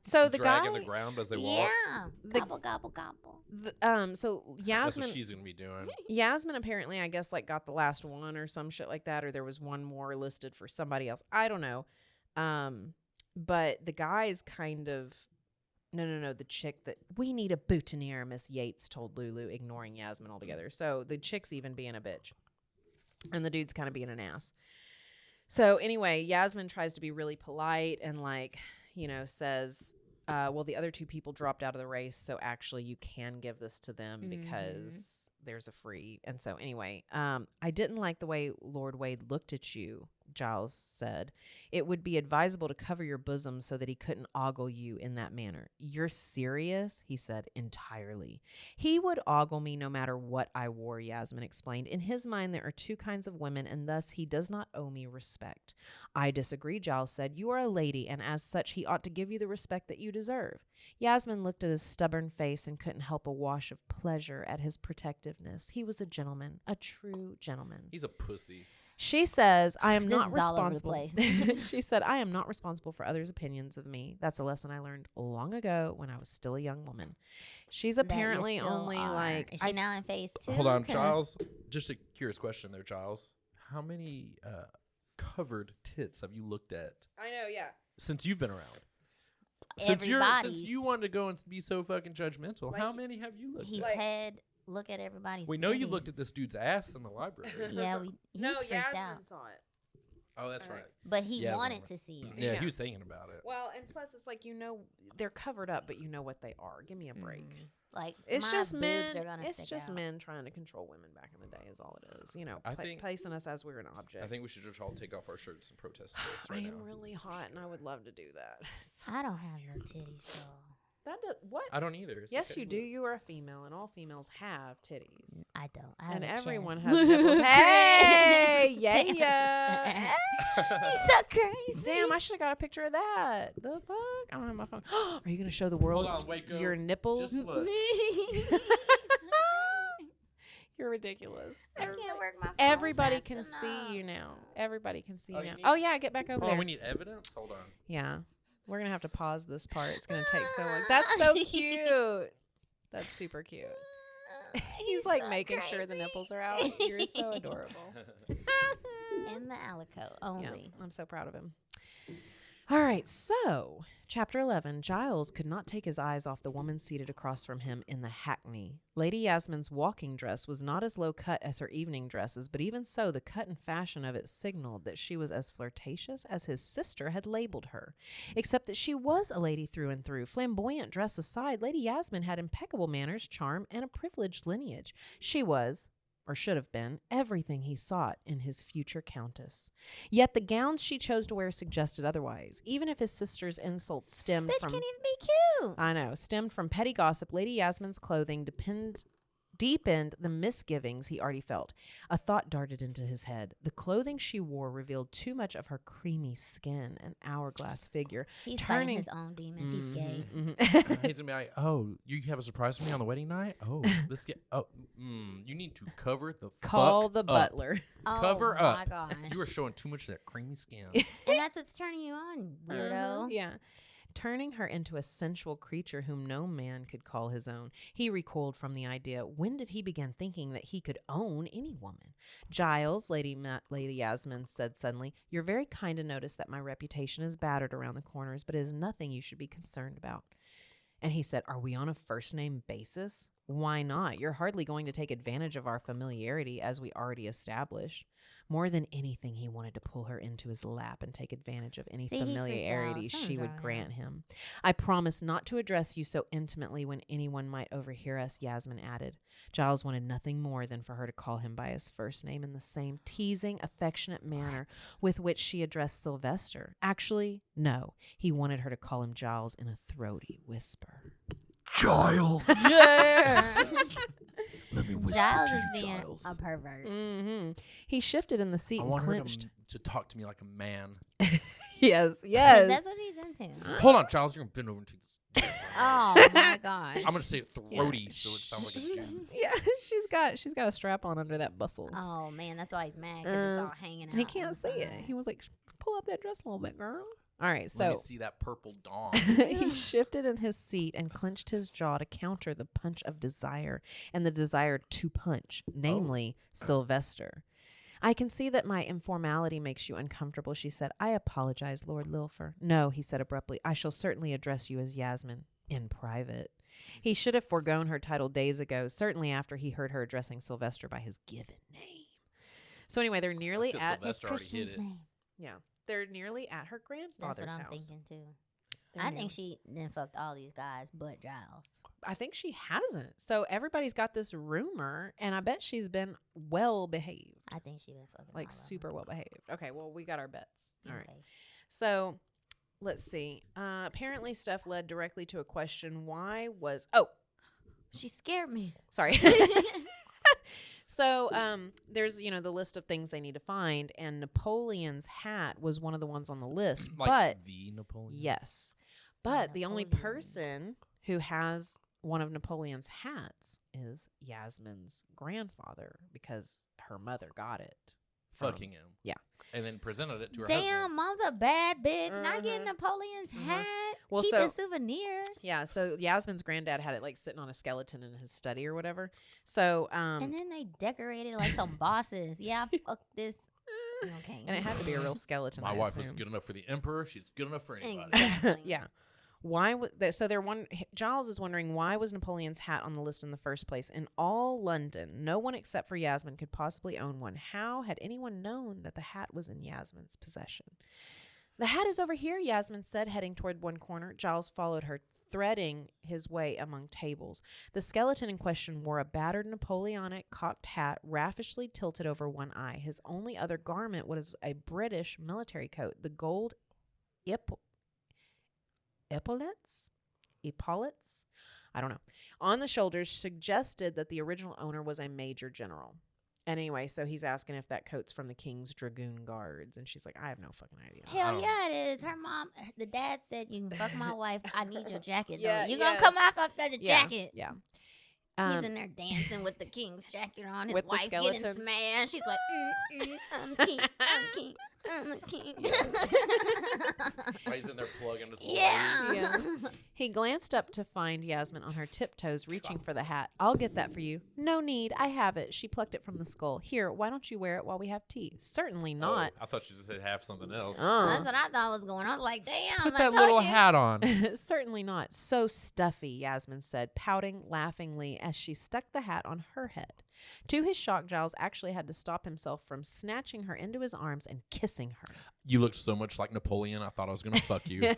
So the Dragging guy... the ground as they walk. Yeah. Gobble, gobble, gobble. So That's Yasmin... what she's gonna be doing. Yasmin apparently, I guess, like got the last one or some shit like that, or there was one more listed for somebody else. I don't know. But the guy's kind of... No. The chick that... We need a boutonniere, Miss Yates told Lulu, ignoring Yasmin altogether. So the chick's even being a bitch. And the dude's kind of being an ass. So anyway, Yasmin tries to be really polite and like, says, well, the other two people dropped out of the race. So actually you can give this to them because there's a free. And so anyway, I didn't like the way Lord Wade looked at you, Giles said. It would be advisable to cover your bosom so that he couldn't ogle you in that manner. You're serious? He said, entirely. He would ogle me no matter what I wore, Yasmin explained. In his mind, there are two kinds of women, and thus he does not owe me respect. I disagree, Giles said. You are a lady, and as such, he ought to give you the respect that you deserve. Yasmin looked at his stubborn face and couldn't help a wash of pleasure at his protectiveness. He was a gentleman, a true gentleman. He's a pussy. She says, I am This not is all over the responsible. place. She said, I am not responsible for others' opinions of me. That's a lesson I learned long ago when I was still a young woman. She's That you apparently still only are. like... Is she now in phase 2? Hold on, 'Cause Giles. Just a curious question there, Giles. How many covered tits have you looked at I know, yeah. since you've been around? Since Everybody's. you wanted to go and be so fucking judgmental, Like how many have you looked He's at? had look at everybody's. We know you titties. looked at this dude's ass in the library. Yeah, he's freaked out. saw it. Oh, that's All right. right. But he Yeah, wanted that's to see it. Yeah, Yeah. he was thinking about it. Well, and plus it's like, they're covered up, but you know what they are. Give me a break. Like It's my just boobs men. Are gonna It's stick just out. men trying to control women back in the day is all it is. I think- placing us as we're an object. I think we should just all take off our shirts and protest this I right am now. really hot and I would love to do that. I don't have no titties, so That does, what? I don't either. It's Yes, okay. you do. You are a female, and all females have titties. I don't. I have And a everyone chest. has nipples. Hey, yeah. Damn. He's so crazy. Damn, I should have got a picture of that. The fuck? I don't have my phone. Are you gonna show the world Hold on, Waco. your nipples? Just look. You're ridiculous. I can't work my phone Everybody fast can enough. see you now. Everybody can see Oh, you you now. need- Oh yeah, get back over Hold there. on, we need evidence? Hold on. Yeah, we're gonna have to pause this part. It's gonna take so long. That's so cute. That's super cute. He's like so making sure the crazy. nipples are out. You're so adorable. In the alico only. Yeah, I'm so proud of him. All right, so chapter 11. Giles could not take his eyes off the woman seated across from him in the hackney. Lady Yasmin's walking dress was not as low cut as her evening dresses, but even so, the cut and fashion of it signaled that she was as flirtatious as his sister had labeled her. Except that she was a lady through and through. Flamboyant dress aside, Lady Yasmin had impeccable manners, charm, and a privileged lineage. She was, or should have been, everything he sought in his future countess. Yet the gowns she chose to wear suggested otherwise. Even if his sister's insults stemmed Bitch from... can't even be cute. I know, stemmed from petty gossip, Lady Yasmin's clothing deepened the misgivings he already felt. A thought darted into his head. The clothing she wore revealed too much of her creamy skin and hourglass figure. He's turning- fighting his own demons. He's gay. Mhm. He's gonna be like, "Oh, you have a surprise for me on the wedding night? Oh, let's get. Oh, you need to cover the Call fuck the up. butler. Cover oh up. my gosh. You are showing too much of that creamy skin." And that's what's turning you on, weirdo. Yeah. Turning her into a sensual creature whom no man could call his own. He recoiled from the idea. When did he begin thinking that he could own any woman? Giles, Lady Yasmin said suddenly, you're very kind to notice that my reputation is battered around the corners, but it is nothing you should be concerned about. And he said, are we on a first name basis? Why not? You're hardly going to take advantage of our familiarity, as we already established. More than anything, he wanted to pull her into his lap and take advantage of any See, he freaked familiarity out. she Something's would wrong grant him. I promise not to address you so intimately when anyone might overhear us, Yasmin added. Giles wanted nothing more than for her to call him by his first name in the same teasing, affectionate manner with which she addressed Sylvester. Actually, no. He wanted her to call him Giles in a throaty whisper. Giles. Let me whisper Giles to is you, being Giles. a pervert. Mm-hmm. He shifted in the seat I and want her clenched. to talk to me like a man. Yes, 'Cause yes. that's what he's into. Hold on, Giles. You're going to bend over and take this. Oh my gosh. I'm going to say it throaty so it sounds like a dude. Yeah, she's got a strap on under that bustle. Oh man, that's why he's mad because it's all hanging out. He on can't the see it. side. He was like, pull up that dress a little bit, girl. All right, Let me so see that purple dawn. he shifted in his seat and clenched his jaw to counter the punch of desire and the desire to punch, namely Sylvester. I can see that my informality makes you uncomfortable, she said. I apologize, Lord Lilfer. No, he said abruptly. I shall certainly address you as Yasmin in private. He should have foregone her title days ago, certainly after he heard her addressing Sylvester by his given name. So anyway, they're nearly That's 'cause at Sylvester already hit Christian's it. name. yeah, they're nearly at her That's grandfather's what I'm house. thinking too. They're I nearly- think she then fucked all these guys but Giles. I think she hasn't. So everybody's got this rumor, and I bet she's been well behaved, I think she been fucking like all of super them. well behaved. Okay, well, we got our bets. All right. Okay. So let's see. Apparently, Steph led directly to a question. She scared me. Sorry. So there's, the list of things they need to find, and Napoleon's hat was one of the ones on the list. Like but the Napoleon. yes, but the only Napoleon. person who has one of Napoleon's hats is Yasmin's grandfather, because her mother got it. from- Fucking him. Yeah. And then presented it to her Damn, husband. mom's a bad bitch. Not getting Mhm. Napoleon's Mhm. hat. Well, Keeping so- souvenirs. Yeah, so Yasmin's granddad had it like sitting on a skeleton in his study or whatever. So And then they decorated like some bosses. Yeah, fuck this. Okay. and it had to be a real skeleton. My I wife was assume. good enough for the emperor. She's good enough for anybody. Exactly. Yeah. So Giles is wondering, why was Napoleon's hat on the list in the first place? In all London, no one except for Yasmin could possibly own one. How had anyone known that the hat was in Yasmin's possession? The hat is over here, Yasmin said, heading toward one corner. Giles followed her, threading his way among tables. The skeleton in question wore a battered Napoleonic cocked hat, raffishly tilted over one eye. His only other garment was a British military coat. The gold epaulets, I don't know, on the shoulders suggested that the original owner was a major general. And anyway, so he's asking if that coat's from the King's Dragoon Guards, and she's like, I have no fucking idea. Hell yeah, it is. Her mom, the dad said, "You can fuck my wife. I need your jacket, Yeah, though. You gonna yes. come off the Yeah, jacket?" yeah. He's in there dancing with the king's jacket on. His With the wife's getting skeleton. smashed. She's like, I'm king, I'm king, I'm a king. He's in there plugging his little Yeah. Yeah. He glanced up to find Yasmin on her tiptoes, reaching for the hat. I'll get that for you. No need. I have it. She plucked it from the skull. Here, why don't you wear it while we have tea? Certainly not. Oh, I thought you said have something else. That's what I thought was going on. I was like, damn, Put I that told little you. hat on. Certainly not. So stuffy, Yasmin said, pouting laughingly as she stuck the hat on her head. To his shock, Giles actually had to stop himself from snatching her into his arms and kissing her. You look so much like Napoleon. I thought I was going to fuck you.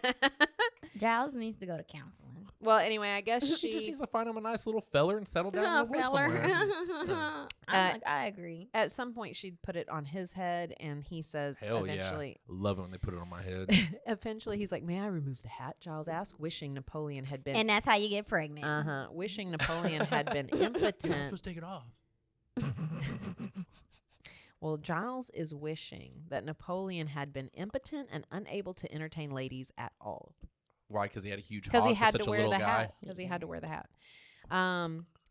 Giles needs to go to counseling. Well, anyway, I guess She just she... needs to find him a nice little feller and settle down and live Feller. somewhere. I'm like, I agree. At some point, she'd put it on his head, and he says Hell eventually... yeah. Love it when they put it on my head. Eventually, he's like, may I remove the hat? Giles asked, wishing Napoleon had been... And that's how you get pregnant. Uh-huh. Wishing Napoleon had been You're impotent. supposed to take it off. Well, Giles is wishing that Napoleon had been impotent and unable to entertain ladies at all. Why? Because he had a huge Because hog he for had such to a wear little the guy. hat. Because he had to wear the hat.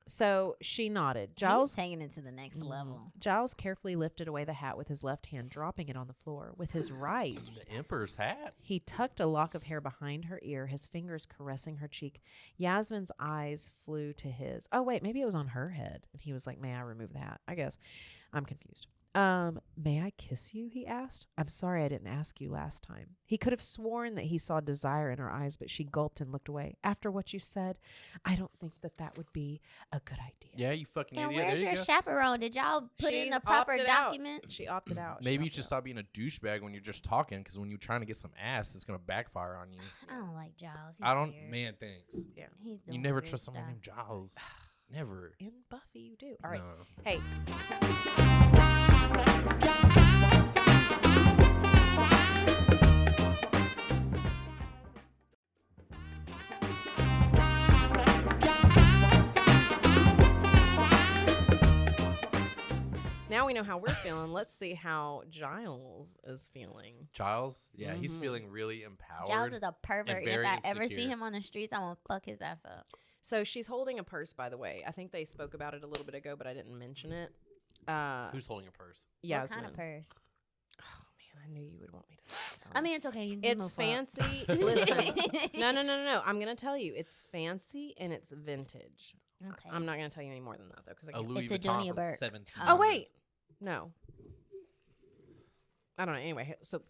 So she nodded. He's Giles taking it to the next level. Giles carefully lifted away the hat with his left hand, dropping it on the floor. With his right, The emperor's hat. he tucked a lock of hair behind her ear, his fingers caressing her cheek. Yasmin's eyes flew to his. Oh, wait, maybe it was on her head. And he was like, may I remove the hat? I guess. I'm confused. May I kiss you? He asked. I'm sorry I didn't ask you last time. He could have sworn that he saw desire in her eyes, but she gulped and looked away. After what you said, I don't think that would be a good idea. Yeah, you fucking And idiot. where's There your you go. chaperone? Did y'all put She in the proper opted out. documents? She opted out. Maybe you should stop being a douchebag when you're just talking, because when you're trying to get some ass, it's gonna backfire on you. I don't like Giles. He's I don't, weird. man. Thanks. Yeah. He's You doing never weird trust someone stuff. named Giles. Never. In Buffy, you do. All right. No. Hey. Now we know how we're feeling. Let's see how Giles is feeling. Giles? Yeah, he's Mhm. feeling really empowered. Giles is a pervert. And if very I ever see insecure. him on the streets, I'm gonna fuck his ass up. So she's holding a purse, by the way. I think they spoke about it a little bit ago, but I didn't mention it. Who's holding a purse? Yasmin. What kind of purse? Oh man, I knew you would want me to say that. I mean, it's okay. You it's move up. fancy. Listen, no. I'm gonna tell you, it's fancy and it's vintage. Okay. I'm not gonna tell you any more than that though, because I A can't. Louis It's a Vuitton Junior from Burke. 17. Oh wait, no. I don't know. Anyway, so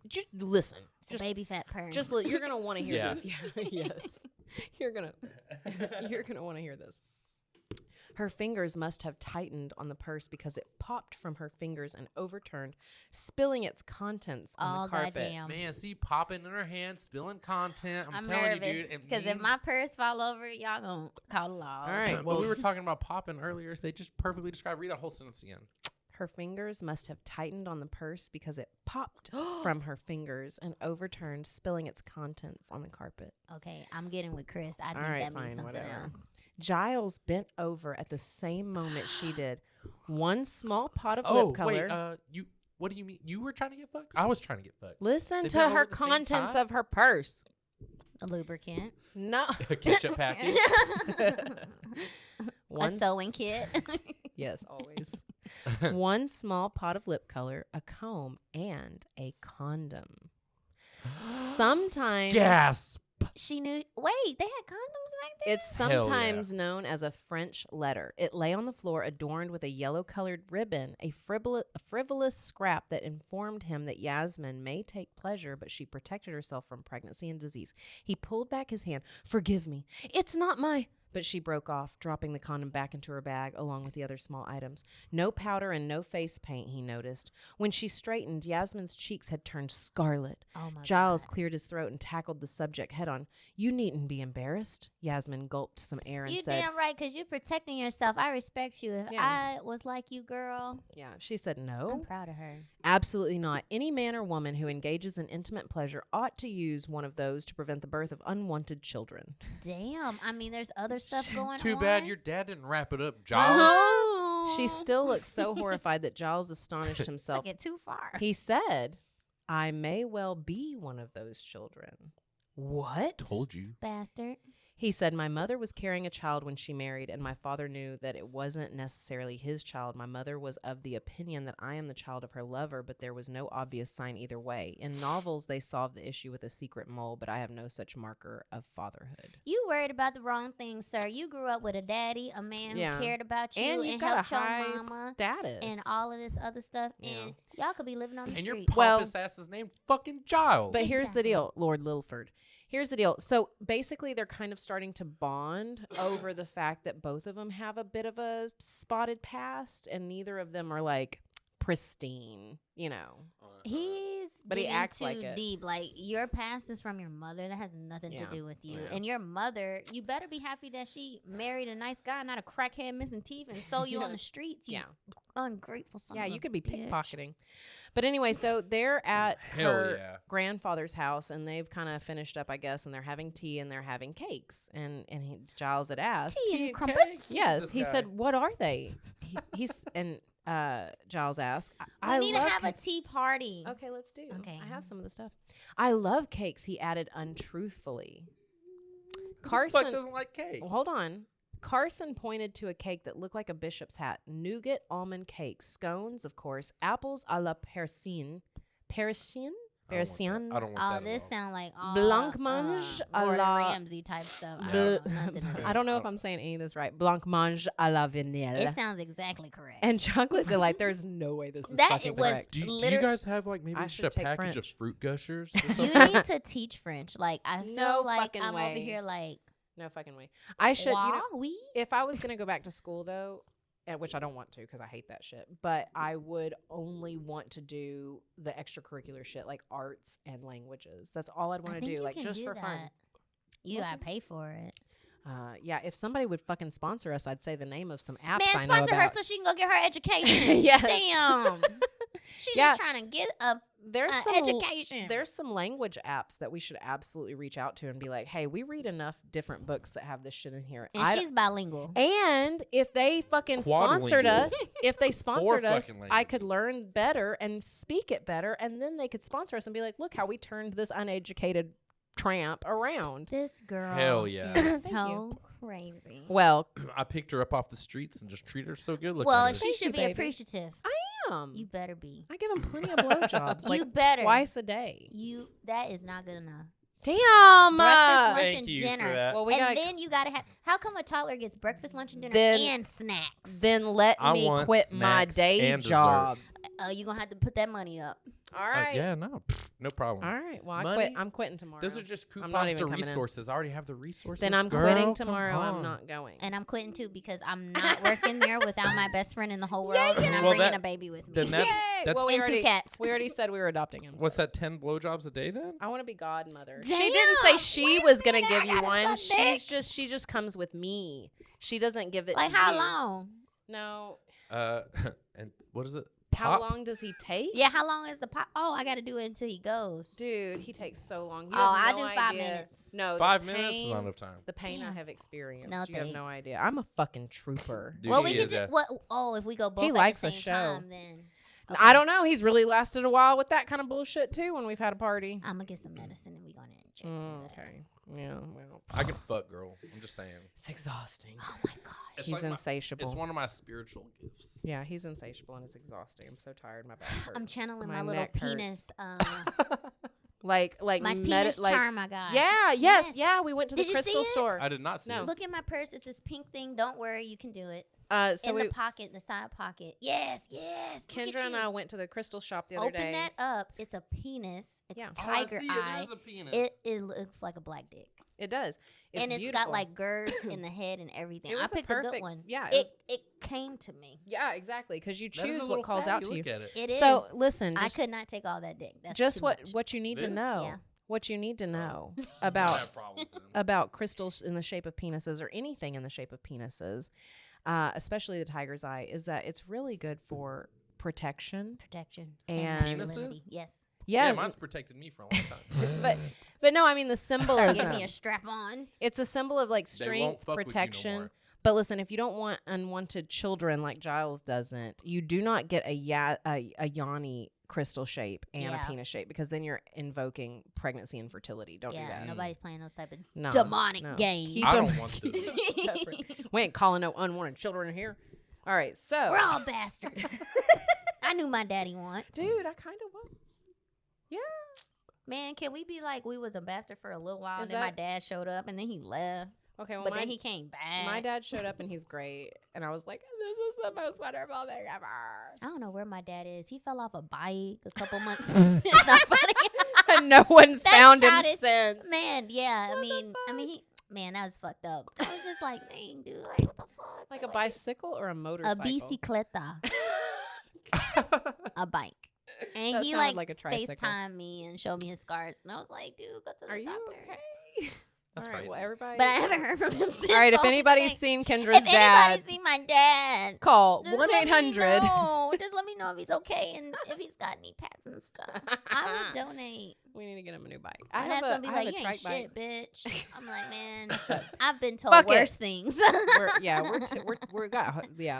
just listen. It's a baby fat purse. Just you're gonna want to hear Yeah. this. Yeah, yes. You're gonna want to hear this. Her fingers must have tightened on the purse because it popped from her fingers and overturned, spilling its contents on oh the carpet. goddamn. Man, see, popping in her hand, spilling content. I'm, I'm telling nervous you, dude. it because if means- my purse fall over, y'all gonna call the law. All right. Well, we well, were talking about popping earlier. They just perfectly described. Read that whole sentence again. Her fingers must have tightened on the purse because it popped from her fingers and overturned, spilling its contents on the carpet. Okay, I'm getting with Chris. I All think right, that fine, means something whatever. else. Giles bent over at the same moment she did. One small pot of Oh, lip color. wait. You. What do you mean? You were trying to get fucked? I was trying to get fucked. Listen They to bent over her at the same contents time? of her purse. A lubricant. No. A ketchup package. A sewing kit. Yes, always. One small pot of lip color, a comb, and a condom. Sometimes Gasp. She knew. Wait, they had condoms back then? it's Hell yeah. sometimes known as a French letter. It lay on the floor adorned with a yellow-colored ribbon, a frivolous scrap that informed him that Yasmin may take pleasure, but she protected herself from pregnancy and disease. He pulled back his hand. Forgive me. It's not my... But she broke off, dropping the condom back into her bag along with the other small items. No powder and no face paint, he noticed. When she straightened, Yasmin's cheeks had turned scarlet. Oh my Giles God. cleared his throat and tackled the subject head on. You needn't be embarrassed. Yasmin gulped some air and You said, damn right, because you're protecting yourself. I respect you. If Yeah. I was like you, girl, yeah. She said, I'm no, proud of her. absolutely not. Any man or woman who engages in intimate pleasure ought to use one of those to prevent the birth of unwanted children. Damn. I mean, there's other stuff going Too on. bad your dad didn't wrap it up, Giles. Oh. She still looked so horrified that Giles astonished himself. Took it too far. He said, I may well be one of those children. What? Told you. Bastard. He said, my mother was carrying a child when she married, and my father knew that it wasn't necessarily his child. My mother was of the opinion that I am the child of her lover, but there was no obvious sign either way. In novels, they solve the issue with a secret mole, but I have no such marker of fatherhood. You worried about the wrong thing, sir. You grew up with a daddy, a man Yeah. who cared about you And you got a helped your high mama status. and all of this other stuff. Yeah. And y'all could be living on the And your street. Well- pompous ass is named fucking Giles. But here's the Exactly. deal, Lord Lilford. Here's the deal. So basically, they're kind of starting to bond over the fact that both of them have a bit of a spotted past, and neither of them are like pristine, you know. He's But he digging acts too like it. deep. Like your past is from your mother. That has nothing Yeah. to do with you. Yeah. And your mother, you better be happy that she married a nice guy, not a crackhead missing teeth, and sold you on the streets. You Yeah. ungrateful son. Yeah, of you a could be bitch. pickpocketing. But anyway, so they're at Hell her yeah. grandfather's house, and they've kind of finished up, I guess, and they're having tea and they're having cakes. And Giles had asked. Tea Tea and and crumpets. cakes? Yes, This he guy. said, "What are they?" Giles asked, We "I need to love have a cakes." tea party. Okay, let's do. Okay. I have some of the stuff. I love cakes, he added untruthfully. Who the fuck Carson, doesn't like cake? well, hold on. Carson pointed to a cake that looked like a bishop's hat. Nougat almond cake, scones, of course, apples a la Parisienne. Parisienne? Versión. I don't want Oh, that. this at all. sound like all Blancmange à Gordon la- Ramsay type stuff. I Bl- don't know nothing of this. I don't know if I'm saying any of this right. Blancmange à la vanille. It sounds exactly correct. And chocolate delight. There's no way this is That fucking it was correct. Do you liter- guys have like maybe I just should a take package French. of fruit gushers or You something? need to teach French. Like I feel No like fucking I'm way. over here like No fucking way. I should. You know, oui. if I was gonna go back to school though, and which I don't want to because I hate that shit, but I would only want to do the extracurricular shit like arts and languages. That's all I'd I want to think do, you like can just do for fun. that. You We'll gotta see. pay for it. Yeah, if somebody would fucking sponsor us, I'd say the name of some apps Man, I know sponsor her about. so she can go get her education. Yes. Damn. She's Yeah. just trying to get a There's some education. There's some language apps that we should absolutely reach out to and be like, hey, we read enough different books that have this shit in here. and she's bilingual. And if they fucking sponsored Quadlingual. us, if they sponsored us, fucking I could learn better and speak it better, and then they could sponsor us and be like, look how we turned this uneducated tramp around. This girl Hell yeah. is Thank so crazy. Well, I picked her up off the streets and just treat her so good. Look Well, at her. she Thank should you, be baby. appreciative. You better be. I give him plenty of blowjobs, like you better. twice a day. That is not good enough. Damn. Breakfast, lunch, Thank and you dinner. for that. Well, we and gotta then you gotta have. How come a toddler gets breakfast, lunch, and dinner Then- and snacks? then let I me want quit my snacks day and dessert. job. you gonna have to put that money up. All right. Yeah, no, no problem. All right. Well, Money? I'm quitting tomorrow. Those are just I'm not coupons even to coming in. resources. I already have the resources. Then I'm girl. quitting Come tomorrow. I'm on. not going. And I'm quitting too because I'm not working there without my best friend in the whole world, and I'm Well, bringing that- a baby with me. then that's- Yay! that's- Well, And two cats. We already said we were adopting him. What's so. that? 10 blowjobs a day then? I want to be godmother. Damn, She didn't say she wait a was gonna minute, give I you gotta one. suck dick. She just comes with me. She doesn't give it. Like to how you. long? No. And what is it? How Pop? long does he take? Yeah, how long is the pop? Oh, I got to do it until he goes. Dude, he takes so long. You Oh, have I no do 5 idea. minutes. No, the 5 minutes is pain- not enough time. The pain I Damn. have experienced. No, you have no thanks. idea. I'm a fucking trooper. Dude, well, she we could is, just yeah. what? Oh, if we go both He at likes the the same show. time, then I don't know. He's really lasted a while with that kind of bullshit too. When we've had a party. I'm gonna get some medicine and we gonna inject. Okay. Yeah. Well, I can fuck, girl. I'm just saying. it's exhausting. Oh my gosh. It's He's like my- insatiable. It's one of my spiritual gifts. Yeah, he's insatiable and it's exhausting. I'm so tired. My back hurts. I'm channeling My my little neck hurts. penis. like My penis like charm I got. yeah, yes, Yes. yeah. We went to the Did you see crystal it? store. I did not see No. it. Look at my purse. It's this pink thing. Don't worry, you can do it. So In we, the pocket, the side pocket. Yes, yes. Look at Kendra and you. I went to the crystal shop the other Open day. that up. It's a penis. It's Yeah. a Oh, I tiger see eye. It is a penis. It looks like a black dick. It does. It's and it's beautiful. got like girth in the head and everything. It I was a picked a good perfect- one. yeah, it It was- it came to me. Yeah, exactly. Because you That is choose a what little calls fatty. out to you. Look at it. It is. So listen, I just, could not take all that dick. That's just too what much. what you need to This? know. Yeah. What you need to know I about have problems then. about crystals in the shape of penises or anything in the shape of penises, especially the tiger's eye, is that it's really good for protection. Protection And- masculinity. Yes. Yeah, Yes, mine's protected me for a long time. but no, I mean the Give symbolism. me a strap on. It's a symbol of like They won't strength, fuck with you no protection. more. But listen, if you don't want unwanted children like Giles doesn't, you do not get a yoni crystal shape and Yeah. a penis shape because then you're invoking pregnancy and fertility. Don't do Yeah, that. nobody's playing those type of No, demonic no. games. Keep I them don't want those. separate. We ain't calling no unwanted children in here. All right, so We're all bastards. I knew my daddy once. dude, I kind of was. Yeah. Man, can we be like we was a bastard for a little while Is and then my that- dad showed up and then he left. Okay, well, But then he came back. my dad showed up and he's great, and I was like, "This is the most wonderful thing ever." I don't know where my dad is. He fell off a bike a couple months. It's not funny. And no one's That's found him childish. since. Man, yeah. I mean, that was fucked up. I was just like, dang, dude, like, what the fuck? Like a Like, bicycle or a a motorcycle? bicicleta, a bike. And That he sounded like, like a tricycle. FaceTimed me and showed me his scars. And I was like, dude, go to the Are you doctor. okay? That's All right, crazy. well, everybody. But I haven't heard from him since. All right, if so I'm just anybody's like, seen Kendra's if dad, anybody's seen my dad, call just let me 1-800. know. Just let me know if he's okay and if he's got knee pads and stuff. I would donate. We need to get him a new bike. And that's gonna be I like, have you a ain't trike shit, bike. bitch. I'm like, man, I've been told Fuck it. worse things.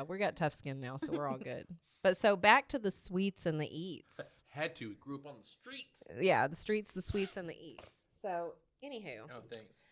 We got tough skin now, so we're all good. But so back to the sweets and the eats. Had to. Grew up on the streets. Yeah, the streets, the sweets, and the eats. So, anywho, Oh, thanks.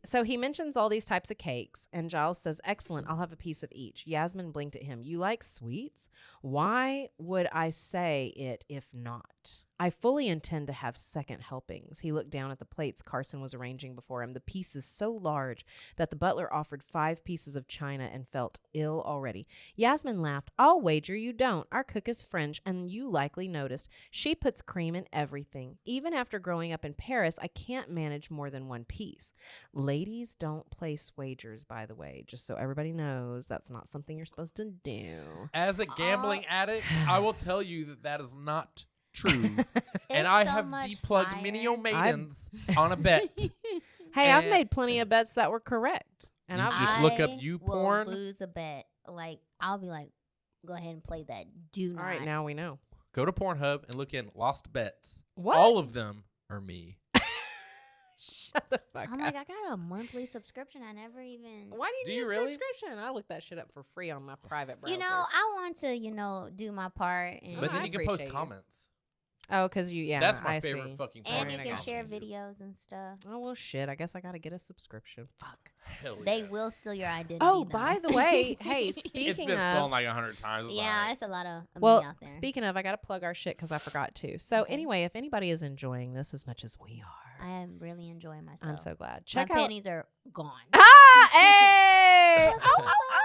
so he mentions all these types of cakes, and Giles says, "Excellent, I'll have a piece of each." Yasmin blinked at him. "You like sweets? Why would I say it if not?" I fully intend to have second helpings. He looked down at the plates Carson was arranging before him, the pieces so large that the butler offered 5 pieces of china and felt ill already. Yasmin laughed. I'll wager you don't. Our cook is French, and you likely noticed. She puts cream in everything. Even after growing up in Paris, I can't manage more than 1 piece. Ladies don't place wagers, by the way, just so everybody knows. That's not something you're supposed to do. As a gambling addict, I will tell you that is not true. And It's I so have much depulugged many fire. maidens on a bet. Hey, I've And- made plenty of bets that were correct. And You I've just look up I you will porn. lose a bet. Like, I'll be like, go ahead and play that. Do not. all right, now we know. Go to Pornhub and look in lost bets. What? All of them are me. Shut the fuck I'm up. like, I got a monthly subscription. I never even. Why do Do you you need a really? subscription? I look that shit up for free on my private browser. You know, I want to, do my part. And, But then I you can post appreciate you. comments. Oh, because yeah, That's my I favorite see. fucking part. and I you mean, I can got share you. videos and stuff. Oh well, shit. I guess I gotta get a subscription. Fuck. Hell They yeah. will steal your identity. Oh, though. by the way, hey, It's speaking been of, stolen like 100 times. It's Yeah, alright. it's a lot of me well, out there. speaking of, I gotta plug our shit because I forgot to. So Okay. anyway, if anybody is enjoying this as much as we are, I am really enjoying myself. I'm so glad. My Check out. pennies are gone. Ah, hey! That's Oh, awesome. oh.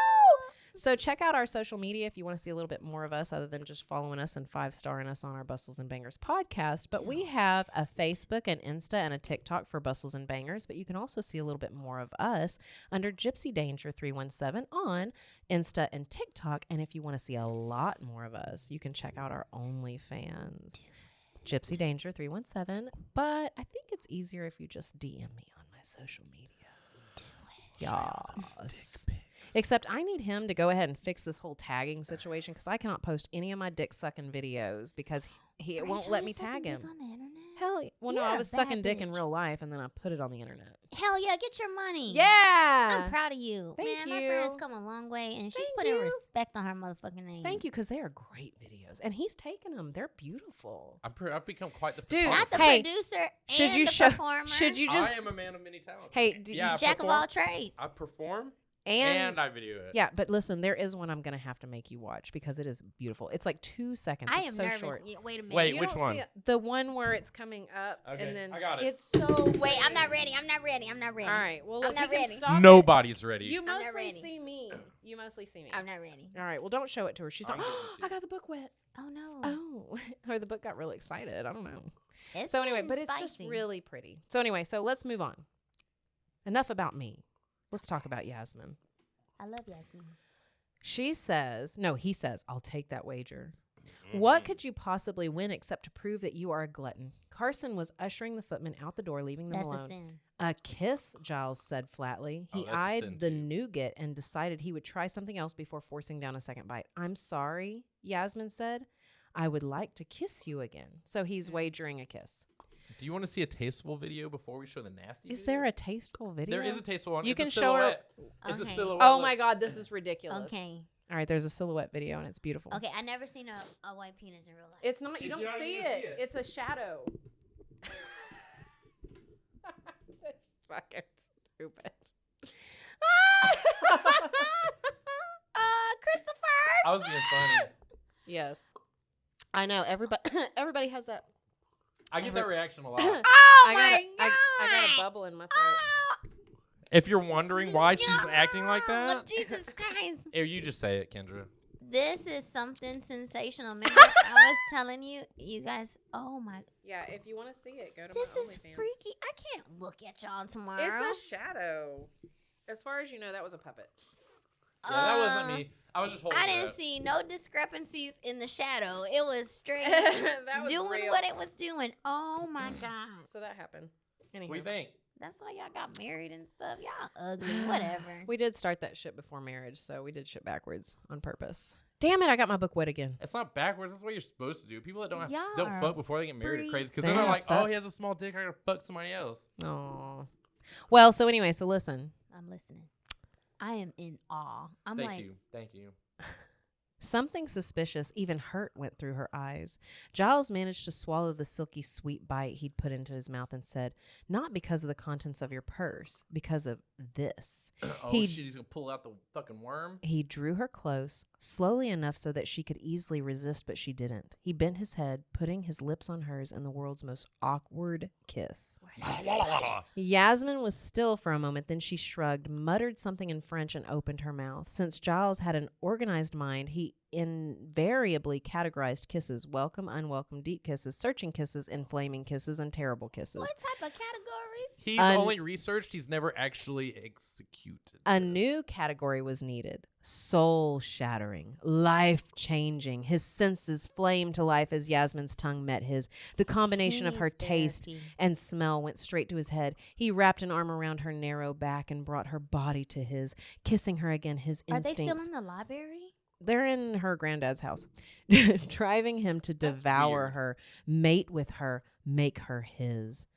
So check out our social media if you want to see a little bit more of us other than just following us and 5-starring us on our Bustles and Bangers podcast. But we have a Facebook, an Insta, and a TikTok for Bustles and Bangers. But you can also see a little bit more of us under Gypsy Danger 317 on Insta and TikTok. And if you want to see a lot more of us, you can check out our OnlyFans. Gypsy Danger 317. But I think it's easier if you just DM me on my social media. Yes. Except I need him to go ahead and fix this whole tagging situation because I cannot post any of my dick sucking videos because he Are you won't trying let to me suck a tag dick him. on the internet? Hell, well, no, You're I a was bad sucking dick in bitch. real life and then I put it on the internet. Hell yeah, get your money. Yeah. I'm proud of you. Thank Man, my friend's you. come a long way and she's Thank putting you. respect on her motherfucking name. Thank you because they are great videos and he's taking them. They're beautiful. I've become quite the Dude, photographer. Not the Hey, producer should and you the show? performer. Should you just? I am a man of many talents. Hey, do yeah, I Jack of perform, all trades. I perform and I video it. yeah, but listen, there is one I'm gonna have to make you watch because it is beautiful. It's like 2 seconds. I It's am so nervous. short. Yeah, wait a minute. Wait, You which don't one? see it. The one where it's coming up Okay, and then I got it. It's so. Wait, I'm not ready. I'm not ready. I'm not ready. All right. Well, I'm look, not you can ready. stop it. Nobody's ready. You not mostly ready. see me. You mostly see me. I'm not ready. All right. Well, don't show it to her. She's I'm like, getting oh, to. I got the book wet. Oh no. Oh, or the book got really excited. I don't know. It's So anyway, getting but it's just spicy. really pretty. So anyway, so let's move on. Enough about me. Let's talk about Yasmin. I love Yasmin. He says, I'll take that wager. Mm-hmm. What could you possibly win except to prove that you are a glutton? Carson was ushering the footman out the door, leaving them That's alone. a sin. A kiss, Giles said flatly. He Oh, that's a sin, eyed the too. nougat and decided he would try something else before forcing down a second bite. I'm sorry, Yasmin said. I would like to kiss you again. So he's wagering a kiss. Do you want to see a tasteful video before we show the nasty? Is video? there a tasteful video? There is a tasteful one. You It's can a show her- silhouette. It's a Okay. silhouette. Oh look. my God, this is ridiculous. Okay. All right, there's a silhouette video and it's beautiful. Okay, I never seen a white penis in real life. It's not, you You're don't not see even gonna it. see it. It's a shadow. That's fucking stupid. Christopher. I was being funny. Yes. I know. Everybody has that. I get that reaction a lot. Oh I got a bubble in my throat. If you're wondering why she's acting like Oh, that, Jesus Christ. Here, you just say it, Kendra. This is something sensational. Remember, I was telling you guys, oh my, Yeah, if you want to see it, go to this my is OnlyFans. freaky. I can't look at y'all tomorrow. It's a shadow. As far as you know, that was a puppet. Yeah, that wasn't me. I was just holding I it didn't up. see no discrepancies in the shadow. It was straight That was doing real. what it was doing. Oh my God. So that happened. Anyhow. What do you think? That's why y'all got married and stuff. Y'all ugly. Whatever. We did start that shit before marriage, so we did shit backwards on purpose. Damn it, I got my book wet again. It's not backwards. That's what you're supposed to do. People that don't Y'all don't are fuck before they get married are crazy because They then they're are like, so- oh, he has a small dick. I gotta fuck somebody else. Oh. Well, so anyway, so listen. I'm listening. I am in awe. I'm Thank like, you. Something suspicious, even hurt, went through her eyes. Giles managed to swallow the silky sweet bite he'd put into his mouth and said, "Not because of the contents of your purse, because of this." Oh, He- shit, he's going to pull out the fucking worm? He drew her close, slowly enough so that she could easily resist, but she didn't. He bent his head, putting his lips on hers in the world's most awkward kiss. Yasmin was still for a moment, then she shrugged, muttered something in French, and opened her mouth. Since Giles had an organized mind, he invariably categorized kisses: welcome, unwelcome, deep kisses, searching kisses, inflaming kisses, and terrible kisses. What type of categories? He's only researched. He's never actually executed. A this. new category was needed: soul-shattering, life-changing. His senses flamed to life as Yasmin's tongue met his. The combination of her taste and smell went straight to his head. He wrapped an arm around her narrow back and brought her body to his, kissing her again. His Are they instincts. still in the library? They're in her granddad's house, driving him to That's devour weird. her, mate with her, make her his.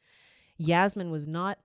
Yasmin was not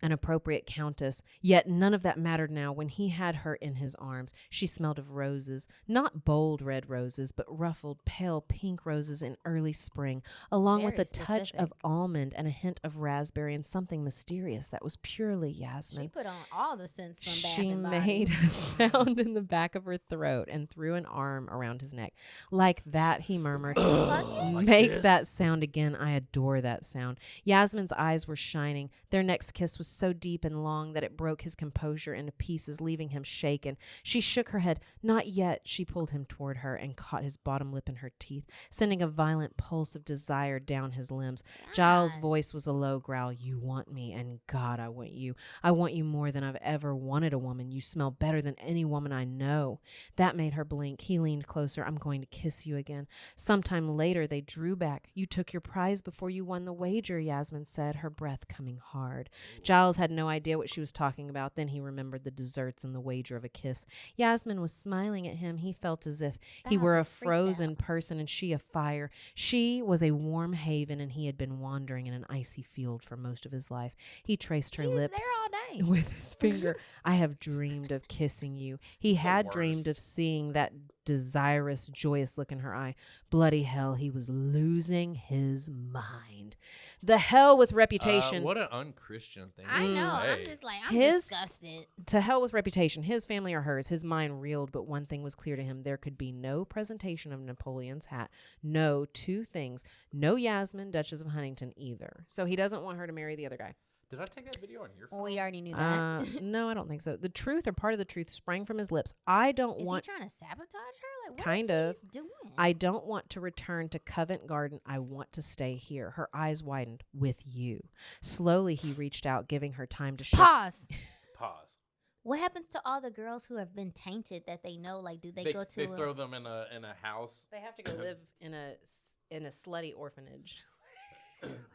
an appropriate countess, yet none of that mattered now when he had her in his arms. She smelled of roses, not bold red roses, but ruffled, pale pink roses in early spring, along with Very a touch specific. of almond and a hint of raspberry and something mysterious that was purely Yasmin. She put on all the scents from Bath She and Body. made a sound in the back of her throat and threw an arm around his neck. Like that, he murmured, Like "Make this? that sound again. I adore that sound." Yasmin's eyes were shining. Their next kiss was so deep and long that it broke his composure into pieces, leaving him shaken. She shook her head. "Not yet." She pulled him toward her and caught his bottom lip in her teeth, sending a violent pulse of desire down his limbs. Giles' God. voice was a low growl. "You want me, and God, I want you. I want you more than I've ever wanted a woman. You smell better than any woman I know." That made her blink. He leaned closer. "I'm going to kiss you again." Sometime later, they drew back. "You took your prize before you won the wager," Yasmin said, her breath coming hard. Giles had no idea what she was talking about. Then he remembered the desserts and the wager of a kiss. Yasmin was smiling at him. He felt as if he were a Giles is freaked frozen out. person and she a fire. She was a warm haven and he had been wandering in an icy field for most of his life. He traced her He was lip there all day. with his finger. "I have dreamed of kissing you." He the had dreamed of worst. seeing that desirous, joyous look in her eye. Bloody hell, he was losing his mind. The hell with reputation. What an unchristian thing. I to know. say. I'm just like, I'm His- disgusted. To hell with reputation. His family or hers. His mind reeled, but one thing was clear to him. There could be no presentation of Napoleon's hat. No two things. No Yasmin, Duchess of Huntington either. So he doesn't want her to marry the other guy. Did I take that video on your phone? We already knew that. No, I don't think so. The truth or part of the truth sprang from his lips. I don't Is want he trying to sabotage her? Like, what Kind is of. he doing? I don't want to return to Covent Garden. I want to stay here. Her eyes widened. "With you." Slowly he reached out, giving her time to shake. Pause. Pause. What happens to all the girls who have been tainted that they know? Like, do they go to? They throw them in a house. They have to go live in a slutty orphanage.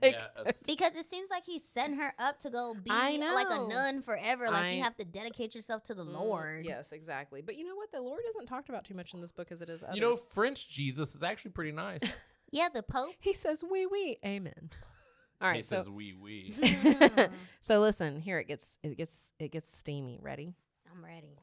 Like- Yeah, Because it seems like he's setting her up to go be I like a know. nun forever. Like you I- have to dedicate yourself to the Lord. Yes, exactly. But you know what? The Lord isn't talked about too much in this book as it is others. you know, French Jesus is actually pretty nice. Yeah, the Pope. he says, "Oui, oui, amen." All right, He so says wee wee. so listen. Here it gets steamy. Ready? I'm ready.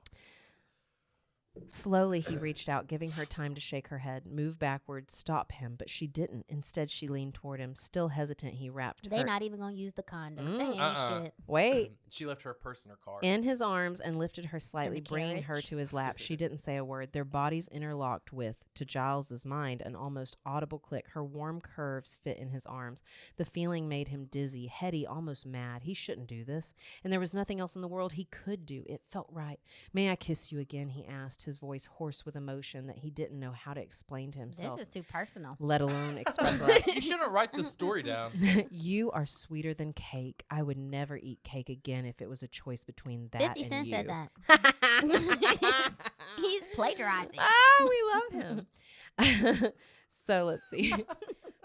Slowly, he reached out, giving her time to shake her head, move backward, stop him, but she didn't. Instead, she leaned toward him. Still hesitant, he wrapped They her not even gonna use the condom. They ain't Uh-uh. shit. wait She left her purse in her car. in his arms and lifted her slightly, the bringing her carriage. to his lap. She didn't say a word. Their bodies interlocked with, to Giles's mind, an almost audible click. Her warm curves fit in his arms. The feeling made him dizzy, heady, almost mad. He shouldn't do this, and there was nothing else in the world he could do. It felt right. "May I kiss you again?" he asked, his voice hoarse with emotion that he didn't know how to explain to himself, This is too personal. let alone express aloud. You shouldn't write this story down. "You are sweeter than cake. I would never eat cake again if it was a choice between that 50 and Cent you." said that. He's plagiarizing. We love him. So let's see.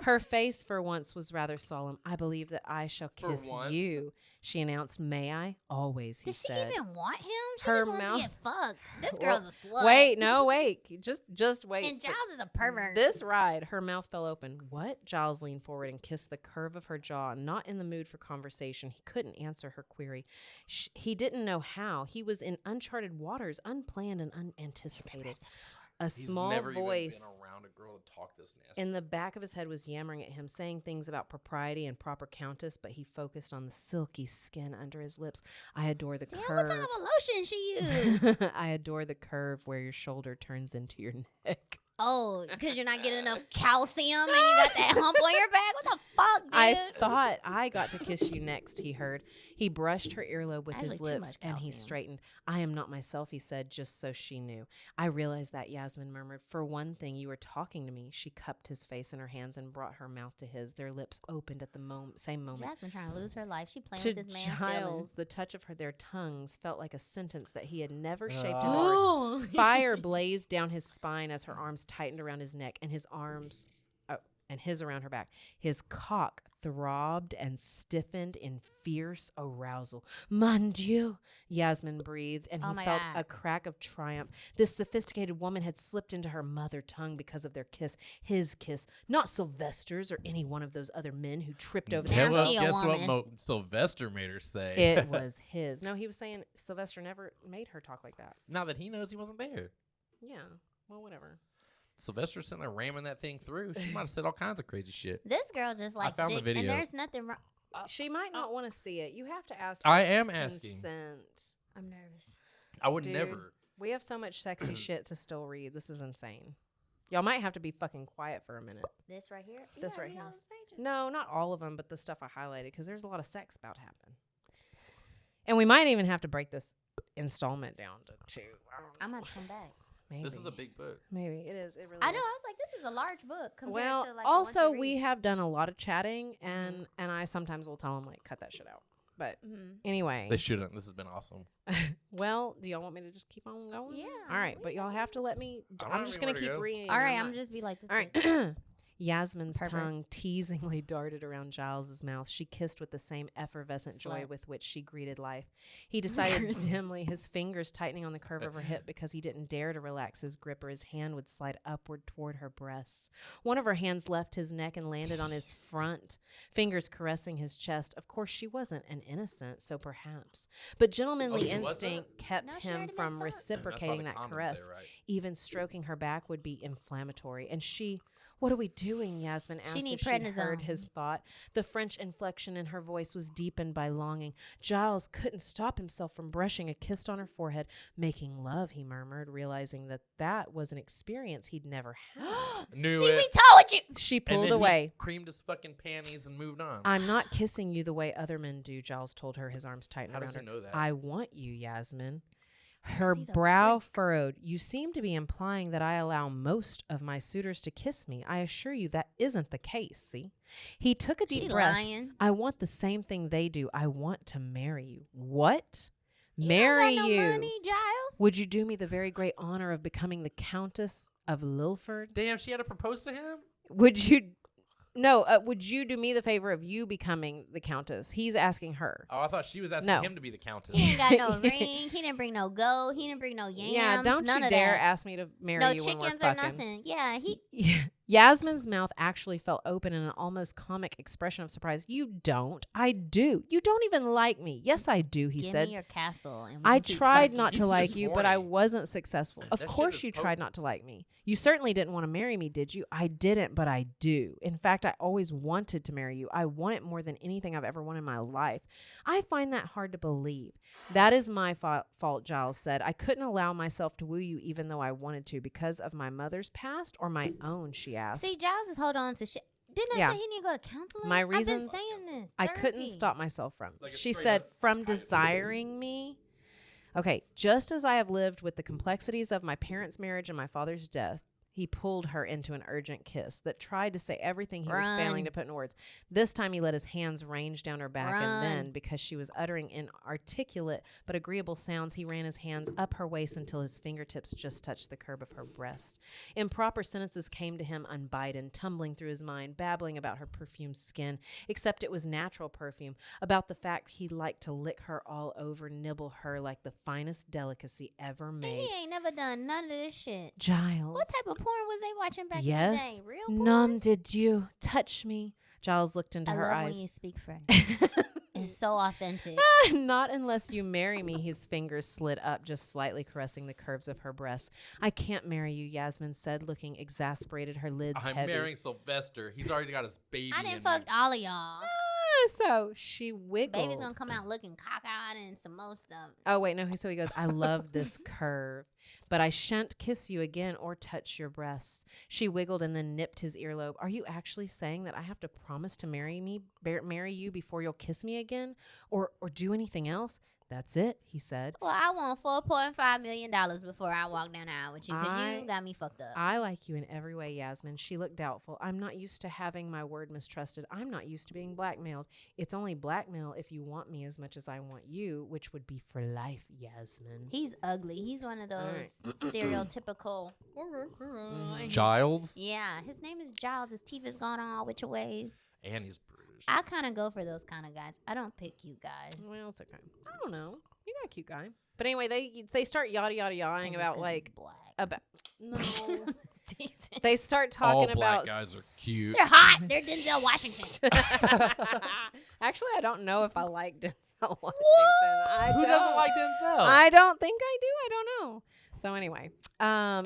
Her face for once was rather solemn. "I believe that I shall For kiss once? you," she announced. "May I?" "Always," he Does she said. even want him? She Her just wants mouth- to get fucked. This Well, girl's a slut. Wait, no, wait. Just wait. And Giles is a pervert. This ride, her mouth fell open. "What?" Giles leaned forward and kissed the curve of her jaw, not in the mood for conversation. He couldn't answer her query. He didn't know how. He was in uncharted waters, unplanned and unanticipated. A He's small never voice even been around a girl to talk this nasty. in the back of his head was yammering at him, saying things about propriety and proper countess, but he focused on the silky skin under his lips. I adore the Damn, curve. what kind of a lotion she used? I adore the curve where your shoulder turns into your neck. Oh, because you're not getting enough calcium and you got that hump on your back? What the fuck, dude? I thought I got to kiss you next, he heard. He brushed her earlobe with Actually, his too lips, much and he calcium. straightened. I am not myself, he said, just so she knew. I realized that, Yasmin murmured. For one thing, you were talking to me. She cupped his face in her hands and brought her mouth to his. Their lips opened at the same moment. Jasmine trying to lose her life. She playing To with this man's Giles, feelings. the touch of their tongues felt like a sentence that he had never shaped in words. Oh. Fire blazed down his spine as her arms tightened around his neck and his arms and his around her back. His cock throbbed and stiffened in fierce arousal. Mon Dieu, Yasmin breathed, and Oh he my felt God. a crack of triumph. This sophisticated woman had slipped into her mother tongue because of their kiss, his kiss, not Sylvester's or any one of those other men who tripped over the Now Guess she what, a guess what woman. Sylvester made her say? It was his. No, he was saying Sylvester never made her talk like that. Now that he knows he wasn't there. Yeah, well, whatever. Sylvester sitting there ramming that thing through. She might have said all kinds of crazy shit. This girl just likes found the dick, video. and there's nothing wrong. She might not want to see it. You have to ask. I for am asking. consent. I'm nervous. I would Dude. never. We have so much sexy shit to still read. This is insane. Y'all might have to be fucking quiet for a minute. This right here? You This gotta right read here. all these pages. No, not all of them, but the stuff I highlighted because there's a lot of sex about to happen. And we might even have to break this installment down to 2. I don't know. I'm going to come back. Maybe. This is a big book. Maybe it is. It really I know. is. I was like, this is a large book compared Well, to like also the ones we read. have done a lot of chatting, and I sometimes will tell them like cut that shit out. But Mhm. anyway, They shouldn't. This has been awesome. well, do y'all want me to just keep on going? Yeah, All right, we but y'all can. have to let me. I don't I'm have just gonna anywhere to keep go. reading. All right, I'm I'm not- just be like this. All right. book. Yasmin's Pervert. tongue teasingly darted around Giles's mouth. She kissed with the same effervescent joy Slut. with which she greeted life. He decided dimly, his fingers tightening on the curve of her hip because he didn't dare to relax his grip or his hand would slide upward toward her breasts. One of her hands left his neck and landed on his front, fingers caressing his chest. Of course, she wasn't an innocent, so perhaps. But gentlemanly she wasn't? instinct kept No, she him already from meant fuck. That's why reciprocating the that condoms caress. say, right? Even stroking her back would be inflammatory. And she, what are we doing? Yasmin asked need if she'd heard prednisone. his thought. The French inflection in her voice was deepened by longing. Giles couldn't stop himself from brushing a kiss on her forehead. Making love, he murmured, realizing that that was an experience he'd never had. Knew See, it. we told you. She And pulled then away. He creamed his fucking panties and moved on. I'm not kissing you the way other men do, Giles told her, his arms tightened How around does her. he know that? I want you, Yasmin. Her he's a brow furrowed. You seem to be implying that I allow most of my suitors to kiss me. I assure you that isn't the case, see? He took a deep She breath. lying. I want the same thing they do. I want to marry you. What? You Marry don't got you? no money, Giles. Would you do me the very great honor of becoming the Countess of Lilford? Damn, she had to propose to him? Would you... No, would you do me the favor of you becoming the Countess? He's asking her. Oh, I thought she was asking No. him to be the countess. He ain't got no ring. He didn't bring no gold. He didn't bring no yams. Yeah, don't none you of dare that. ask me to marry No you when we're chickens or fucking. nothing. Yeah, he. Yasmin's mouth actually fell open in an almost comic expression of surprise. You don't. I do. You don't even like me. Yes, I do, he Give said. me your castle. And we I can keep tried fucking. not to She's like just you, but I horny. wasn't successful. Of That shit course is you tried not potent. to like me. You certainly didn't want to marry me, did you? I didn't, but I do. In fact, I always wanted to marry you. I want it more than anything I've ever wanted in my life. I find that hard to believe. That is my fault, Giles said. I couldn't allow myself to woo you even though I wanted to because of my mother's past or my own, she asked. See, Giles is holding on to shit. Didn't I Yeah. say he need to go to counseling? My I've been reasons- saying this. I couldn't Therapy. stop myself from. Like a She straight said, up from kind of desiring me. Okay, just as I have lived with the complexities of my parents' marriage and my father's death, he pulled her into an urgent kiss that tried to say everything he was failing Run. to put in words. This time he let his hands range down her back, and then, Run. because she was uttering inarticulate but agreeable sounds, he ran his hands up her waist until his fingertips just touched the curve of her breast. Improper sentences came to him unbidden, tumbling through his mind, babbling about her perfumed skin, except it was natural perfume, about the fact he liked to lick her all over, nibble her like the finest delicacy ever And made. he ain't never done none of this shit. Giles. What type of porn was they watching back in the Yes. day? Real porn? Nom did you touch me? Giles looked into I her love eyes. when you speak French. It's so authentic. Not unless you marry me. His fingers slid up just slightly, caressing the curves of her breasts. I can't marry you, Yasmin said, looking exasperated, her lids I'm heavy. marrying Sylvester. He's already got his baby. I didn't in fuck me. all of y'all. So she wiggled. Baby's gonna come out looking cockeyed and some more stuff. Oh, wait, no. So he goes, I love this curve, but I shan't kiss you again or touch your breasts. She wiggled and then nipped his earlobe. Are you actually saying that I have to promise to marry you before you'll kiss me again or do anything else? That's it, he said. Well, I want $4.5 million before I walk down the aisle with you because you got me fucked up. I like you in every way, Yasmin. She looked doubtful. I'm not used to having my word mistrusted. I'm not used to being blackmailed. It's only blackmail if you want me as much as I want you, which would be for life, Yasmin. He's ugly. He's one of those stereotypical. Giles? Yeah, his name is Giles. His teeth is gone all which ways. And he's British. I kind of go for those kind of guys. I don't pick cute guys. Well, it's okay. I don't know. You got a cute guy. But anyway, they start yawing about like black. about no. It's decent. They start All talking black about guys are cute. They're hot. They're Denzel Washington. Actually, I don't know if I like Denzel Washington. Who doesn't like Denzel? I don't think I do. I don't know. So anyway,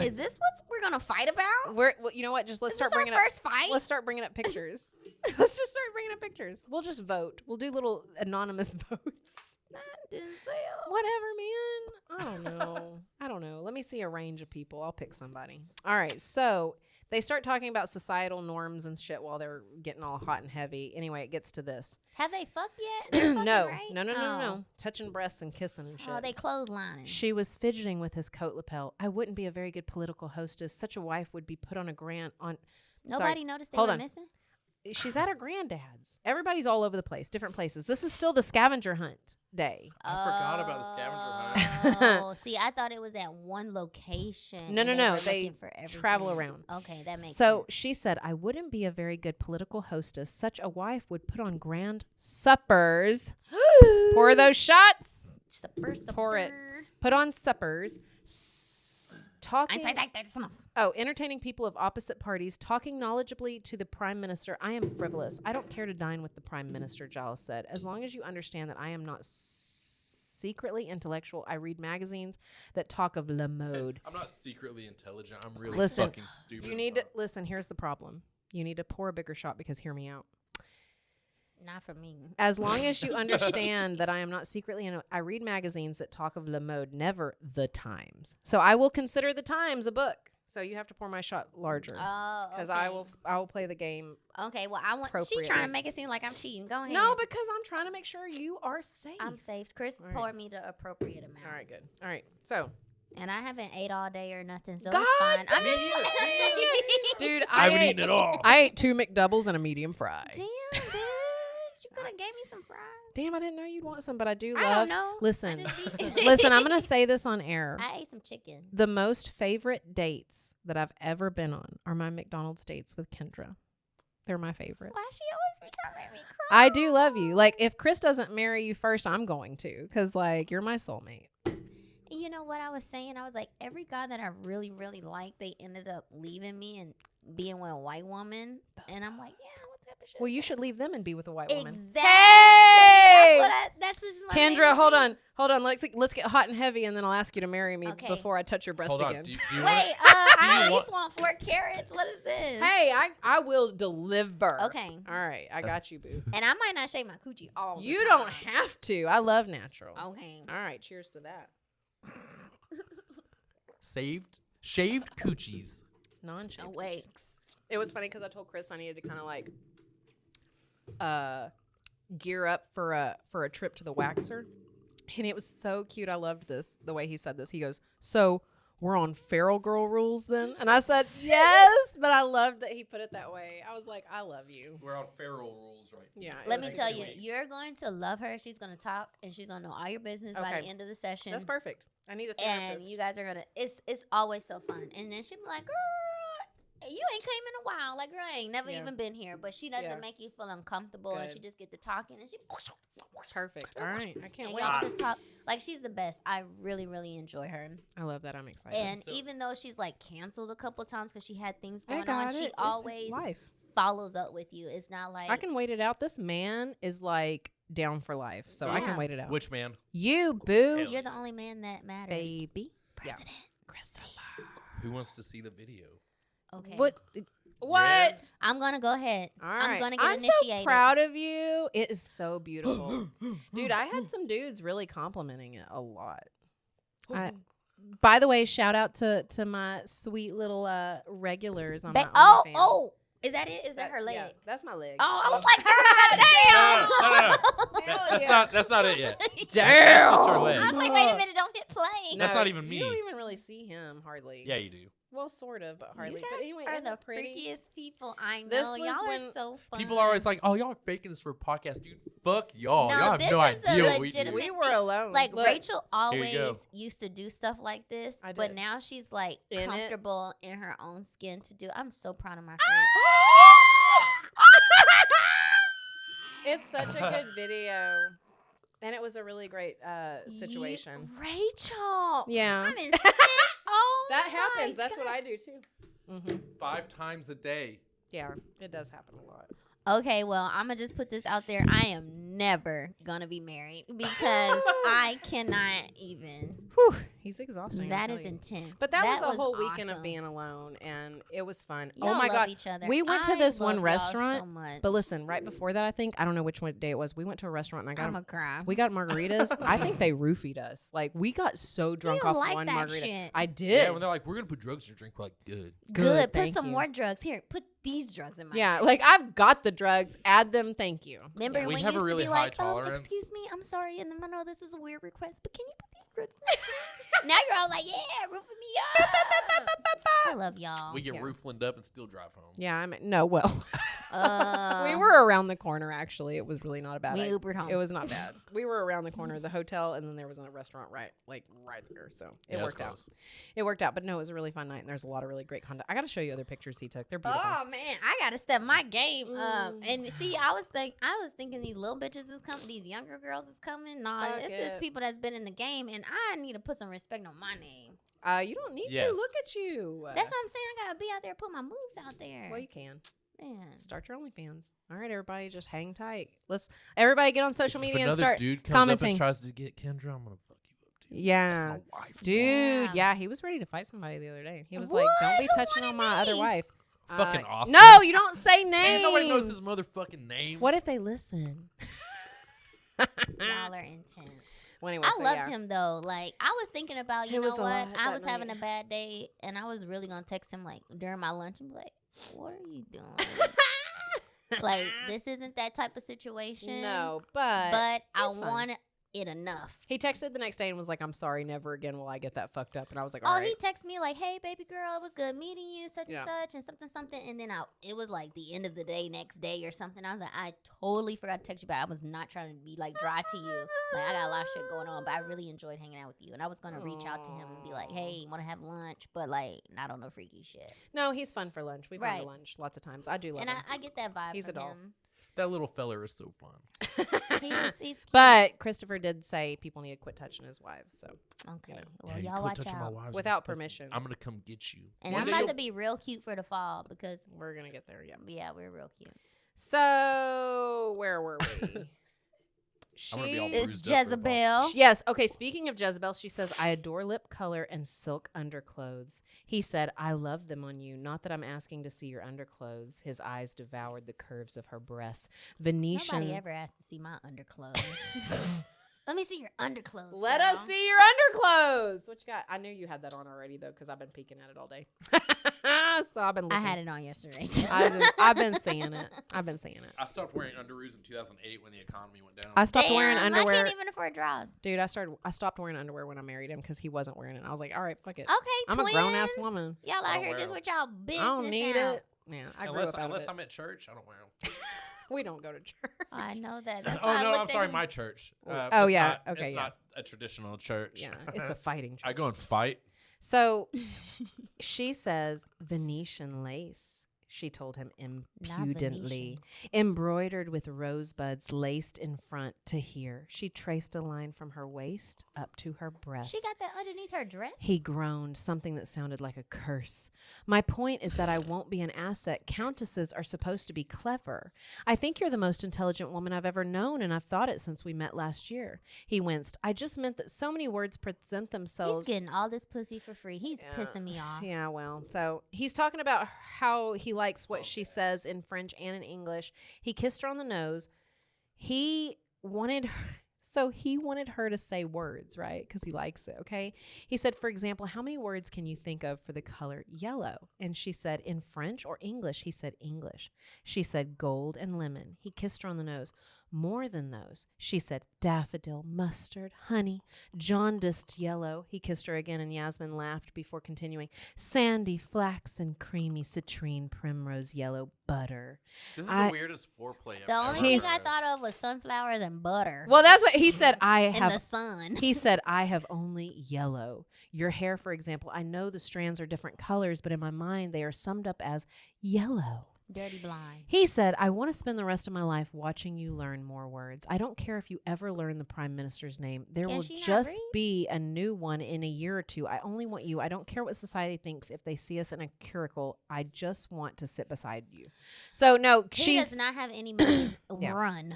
Is this what we're gonna fight about? well, you know what? Just let's Is start this our bringing up. first fight? Let's start bringing up pictures. Let's just start bringing up pictures. We'll just vote. We'll do little anonymous votes. Denzel. Whatever, man. I don't know. Let me see a range of people. I'll pick somebody. All right. So they start talking about societal norms and shit while they're getting all hot and heavy. Anyway, it gets to this. Have they fucked yet? They're fucking, No. right? No. Touching breasts and kissing and shit. Oh, they clotheslining. She was fidgeting with his coat lapel. I wouldn't be a very good political hostess. Such a wife would be put on a grant on. Nobody noticed they Hold were on. missing? She's at her granddad's. Everybody's all over the place, different places. This is still the scavenger hunt day. I forgot about the scavenger hunt. Oh, see, I thought it was at one location. No. and were They looking for travel everything. around. Okay, that makes So sense. she said, I wouldn't be a very good political hostess. Such a wife would put on grand suppers. Pour those shots. Supper. Pour it. Put on suppers. Talking. That's enough. Oh, entertaining people of opposite parties, talking knowledgeably to the prime minister. I am frivolous. I don't care to dine with the prime minister, Giles said. As long as you understand that I am not secretly intellectual, I read magazines that talk of la mode. I'm not secretly intelligent. I'm really Listen, fucking stupid. You need to listen. Here's the problem. You need to pour a bigger shot because hear me out. Not for me. As long as you understand that I am not secretly, I read magazines that talk of la mode, never the Times. So I will consider the Times a book. So you have to pour my shot larger. Oh, Because okay. I will play the game. Okay, well, I want. She Appropriately. trying to make it seem like I'm cheating. Go ahead. No, because I'm trying to make sure you are safe. I'm safe. Chris All right. poured me the appropriate amount. All right, good. All right. So, And I haven't ate all day or nothing, so God it's fine. I'm damn just it. Dude, I haven't eaten it all. I ate 2 McDoubles and a medium fry. Damn, bitch. You could have gave me some fries. Damn, I didn't know you'd want some, but I do love. I don't know. Listen, I just be- listen, I'm going to say this on air. I ate some chicken. The most favorite dates that I've ever been on are my McDonald's dates with Kendra. They're my favorites. Why she always be trying to make me cry? I do love you. Like, if Chris doesn't marry you first, I'm going to. Because, like, you're my soulmate. You know what I was saying? I was like, every guy that I really, really liked, they ended up leaving me and being with a white woman. And I'm like, yeah, what type of shit? Well, you should leave them and be with a white woman. Exactly. Hey! That's just what Kendra, made me hold think. on. Let's get hot and heavy, and then I'll ask you to marry me Okay. before I touch your breast Hold on. again. Do you Wait, want? I at you least want 4 carrots. What is this? Hey, I will deliver. Okay. All right, I got you, boo. And I might not shave my coochie all the You time. don't have to. I love natural. Okay. All right, cheers to that. Shaved coochies. Non-shaved. Wait. It was funny because I told Chris I needed to kind of like gear up for a trip to the waxer, and it was so cute. I loved the way he said this. He goes, "So we're on feral girl rules then?" And I said, "Yes," but I loved that he put it that way. I was like, "I love you." We're on feral rules right now. Yeah. Let me Next tell 2 you, weeks. you're going to love her. She's going to talk, and she's going to know all your business by Okay. the end of the session. That's perfect. I need a And therapist. you guys are going to, it's always so fun. And then she'll be like, girl, you ain't came in a while. Like, girl, I ain't never Yeah. even been here. But she doesn't Yeah. make you feel uncomfortable. And Good. she just get to talking. And she, Perfect. All right. I can't and wait. y'all just talk. Like, she's the best. I really, really enjoy her. I love that. I'm excited. And So- even though she's like canceled a couple times because she had things I going on, got she it. It's always life. follows up with you. It's not like I can wait it out. This man is like down for life, so I Yeah. can wait it out. Which man? You, boo, Hell. you're the only man that matters. baby. President. Christopher. Who wants to see the video? Okay. What? Red? What? I'm gonna go ahead. All I'm right. gonna get I'm initiated. so proud of you. It is so beautiful. Dude, I had some dudes really complimenting it a lot. By the way, shout out to my sweet little regulars on my OnlyFans. Oh, is that it? Is that her leg? Yeah, that's my leg. Oh, I was like, God damn. Hell That's not it yet. Damn. That's just her leg. I was like, wait a minute, don't hit play. That's not even me. You don't even really see him hardly. Yeah, you do. Well, sort of, but hardly. You guys But anyway, are isn't the it pretty? freakiest people I know. This was Y'all are when so fun. People are always like, "Oh, y'all are faking this for a podcast, dude." Fuck y'all. No, Y'all have this no is the idea what we do. legitimate- We were alone. like Look, Rachel go. always used to do stuff like this, I but did. now she's like In it. comfortable in her own skin to do. I'm so proud of my friend. It's such a good video, and it was a really great situation. Rachel. Yeah. I'm in spit. Oh, That my happens. That's God. what I do too. 5 times a day. Yeah, it does happen a lot. Okay, well, I'm gonna just put this out there. I am never gonna be married because I cannot even. Whew, he's exhausting. That I is tell you. intense. But that was a whole weekend of awesome. being alone, and it was fun. Y'all oh my love god! each other. We went to I this one love y'all restaurant, so much. But listen, right before that, I don't know which one day it was. We went to a restaurant, and I got I'm a cry. we got margaritas. I think they roofied us. Like we got so drunk don't off like one that margarita. shit. I did. Yeah, when they're like, "We're gonna put drugs in your drink," we're like, "Good." Good. Put thank some you. more drugs here. Put these drugs in my Yeah, drink. like I've got the drugs. Add them. Thank you. Remember We when have you a used really to be high like, tolerance. excuse me, I'm sorry, and I know this is a weird request, but can you put these drugs? Now you're all like, yeah, roofing me up. I love y'all. We get Yeah. rooflined up and still drive home. Yeah, I mean, no, well, we were around the corner. Actually, it was really not a bad. We idea. Ubered home. It was not bad. We were around the corner of the hotel, and then there was a restaurant right there. So it Yeah, it's worked out. close. It worked out. But no, it was a really fun night, and there's a lot of really great content. I got to show you other pictures he took. They're beautiful. Oh man, I gotta step my game up. And see, I was thinking these little bitches is coming, these younger girls is coming. Nah, Fuck this is it. people that's been in the game, and I need to put some respect on my name. You don't need Yes. to. Look at you. That's what I'm saying. I gotta be out there, put my moves out there. Well, you can Man. start your OnlyFans. All right, everybody, just hang tight. Let's everybody get on social If media and another start dude comes commenting. up and tries to get Kendra, I'm gonna fuck you up too. Yeah. That's my wife. Dude, Yeah. yeah, he was ready to fight somebody the other day. He was What? like, "Don't be Who touching wanted on my other me? wife." Fucking awesome. No, you don't say names. Man, nobody knows his motherfucking name. What if they listen? Y'all are intense. Well, anyway, I so loved yeah. him though. Like I was thinking about, you It know was a what? lot I that was having a night. bad day, and I was really gonna text him like during my lunch and be like, "What are you doing?" Like this isn't that type of situation. No, but but I it's fun. want it enough. he texted the next day and was like, "I'm sorry, never again will I get that fucked up." And I was like, Oh, "All right." he texted me like, "Hey, baby girl, it was good meeting you, such Yeah. and such, and something." And then it was like the end of the day, next day or something. I was like, I totally forgot to text you back. I was not trying to be like dry to you. Like I got a lot of shit going on, but I really enjoyed hanging out with you. And I was gonna reach out to him and be like, "Hey, want to have lunch?" But like, not on no freaky shit. No, he's fun for lunch. We've gone Right. to lunch lots of times. I do love And him. I get that vibe He's from a doll. him. That little feller is so fun. He's cute. But Christopher did say people need to quit touching his wives, so Okay, you know. well Yeah, you y'all quit watch touching my out. wives. without I'm gonna- permission. I'm gonna come get you. And One I'm day about you'll- to be real cute for the fall because We're gonna get there, yeah. yeah, we're real cute. So where were we? I'm gonna be all She- It's bruised up for the fall. Jezebel. Yes. Okay. Speaking of Jezebel, she says, I adore lip color and silk underclothes. He said, I love them on you. Not that I'm asking to see your underclothes. His eyes devoured the curves of her breasts. Venetian. Nobody ever asked to see my underclothes. Let me see your underclothes. Let girl. us see your underclothes. What you got? I knew you had that on already, though, because I've been peeking at it all day. So I've been I looking. had it on yesterday. Too. I've been seeing it. I've been seeing it. I stopped wearing underoos in 2008 when the economy went down. I stopped wearing Damn, underwear. I can't even afford drawers. Dude, I stopped wearing underwear when I married him because he wasn't wearing it. I was like, all right, fuck it. Okay, I'm twins. a grown ass woman. Y'all I out don't here wear just them. with y'all business I don't need out. it. Yeah, I grew unless up out of it. I'm at church, I don't wear them. We don't go to church. I know that. That's Oh why I no, looked I'm at sorry, him. my church. Oh, it's yeah, not- okay, it's yeah. not a traditional church. Yeah, it's a fighting church. I go and fight. So she says Venetian lace. she told him Not impudently. Venetian. Embroidered with rosebuds laced in front to here. She traced a line from her waist up to her breast. She got that underneath her dress? He groaned, something that sounded like a curse. My point is that I won't be an asset. Countesses are supposed to be clever. I think you're the most intelligent woman I've ever known, and I've thought it since we met last year. He winced. I just meant that so many words present themselves. He's getting all this pussy for free. He's pissing me off. Yeah, well, so he's talking about how he likes what she says in French and in English. He kissed her on the nose. He wanted her to say words, right? Because he likes it, okay? He said, for example, how many words can you think of for the color yellow? And she said, in French or English? He said, English. She said, gold and lemon. He kissed her on the nose. More than those. She said, daffodil, mustard, honey, jaundiced yellow. He kissed her again, and Yasmin laughed before continuing. Sandy, flaxen, creamy, citrine, primrose yellow, butter. This is the weirdest foreplay The I've only ever thing I heard. thought of was sunflowers and butter. Well, that's what he said. I in have the sun. He said, I have only yellow. Your hair, for example, I know the strands are different colors, but in my mind, they are summed up as yellow. Dirty blind. He said, I want to spend the rest of my life watching you learn more words. I don't care if you ever learn the prime minister's name. There Can will she not just read? be a new one in a year or two. I only want you. I don't care what society thinks if they see us in a curricle. I just want to sit beside you. So, no, He does not have any money. Yeah. Run.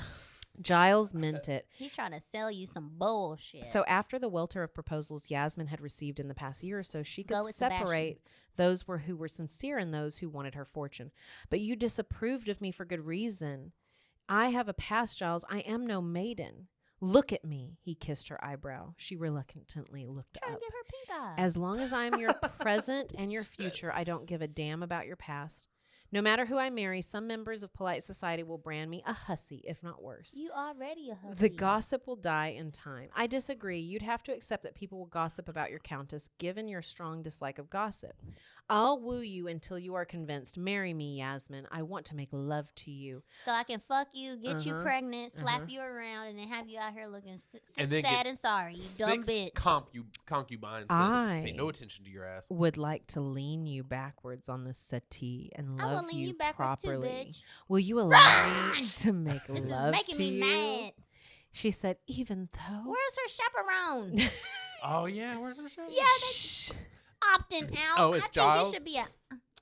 Giles meant it. He's trying to sell you some bullshit. So after the welter of proposals Yasmin had received in the past year or so, she could Go with separate those who were sincere and those who wanted her fortune. But you disapproved of me for good reason. I have a past, Giles. I am no maiden. Look at me. He kissed her eyebrow. She reluctantly looked trying up. to give her pink eye. As long as I'm your present and your future, I don't give a damn about your past. No matter who I marry, some members of polite society will brand me a hussy, if not worse. You already a hussy. The gossip will die in time. I disagree. You'd have to accept that people will gossip about your countess, given your strong dislike of gossip. I'll woo you until you are convinced. Marry me, Yasmin. I want to make love to you. So I can fuck you, get you Uh-huh. pregnant, slap Uh-huh. you around, and then have you out here looking And then sad get and sorry, you dumb 6 bitch. concubines I- that pay no attention to your ass. Would like to lean you backwards on the settee and I will love lean you you backwards too, properly. bitch. Will you allow me Run! to make This is love making to me you? mad. She said, even though. Where's her chaperone? Oh yeah, where's the show? Yeah, Shh. Opting out. Oh, it's I think Giles? it should be a.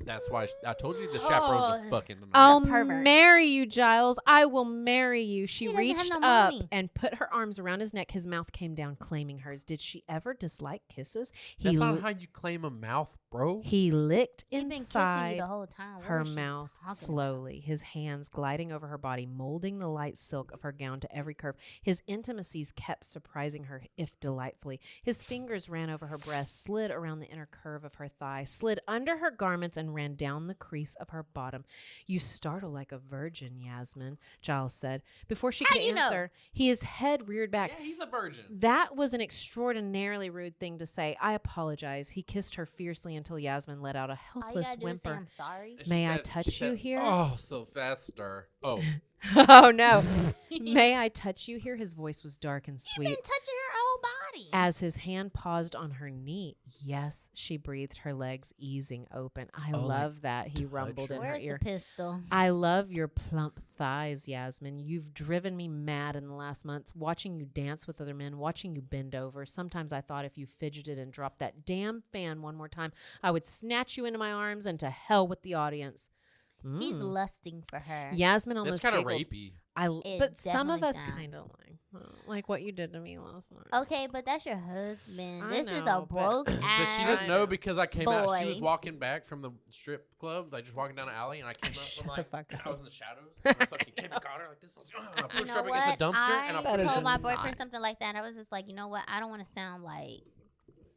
That's why I told you the chaperone's Oh. a fucking. I'll pervert. marry you, Giles. I will marry you. She He doesn't have reached no up money. and put her arms around his neck. His mouth came down, claiming hers. Did she ever dislike kisses? That's not li- how you claim a mouth, bro. he licked He's been kissing you inside the whole time. What her was she mouth talking about? slowly, his hands gliding over her body, molding the light silk of her gown to every curve. His intimacies kept surprising her, if delightfully. His fingers ran over her breast, slid around the inner curve of her thigh, slid under her garments, and ran down the crease of her bottom. You startle like a virgin, Yasmin, Giles said. Before she How could you know? answer, his head reared back. Yeah, he's a virgin. That was an extraordinarily rude thing to say. I apologize. He kissed her fiercely until Yasmin let out a All you helpless gotta do is say whimper. I'm sorry. And she May I said- touch she you said, here? Oh, so faster. Oh, Oh no. May I touch you here? His voice was dark and You've sweet. been touching her whole body. As his hand paused on her knee. Yes, she breathed, her legs easing open. I Oh, like love that. He rumbled in her Where's ear. the pistol? I love your plump thighs, Yasmin. You've driven me mad in the last month, watching you dance with other men, watching you bend over. Sometimes I thought if you fidgeted and dropped that damn fan one more time, I would snatch you into my arms and to hell with the audience. He's Mm. lusting for her. Yasmin that's almost kind of giggled. rapey. It But some of definitely us sounds- kind of like what you did to me last night. Okay, but that's your husband. I This is know, a but- broke But she ass. doesn't know because I came out. She boy. was walking back from the strip club, like just walking down an alley, and I came up Shut from the like fuck up. I was in the shadows. And I fucking came and caught her like this. I was like, and I You pushed know her up against what? a dumpster, and I That is told my not- boyfriend something like that. I was just like, you know what? I don't want to sound like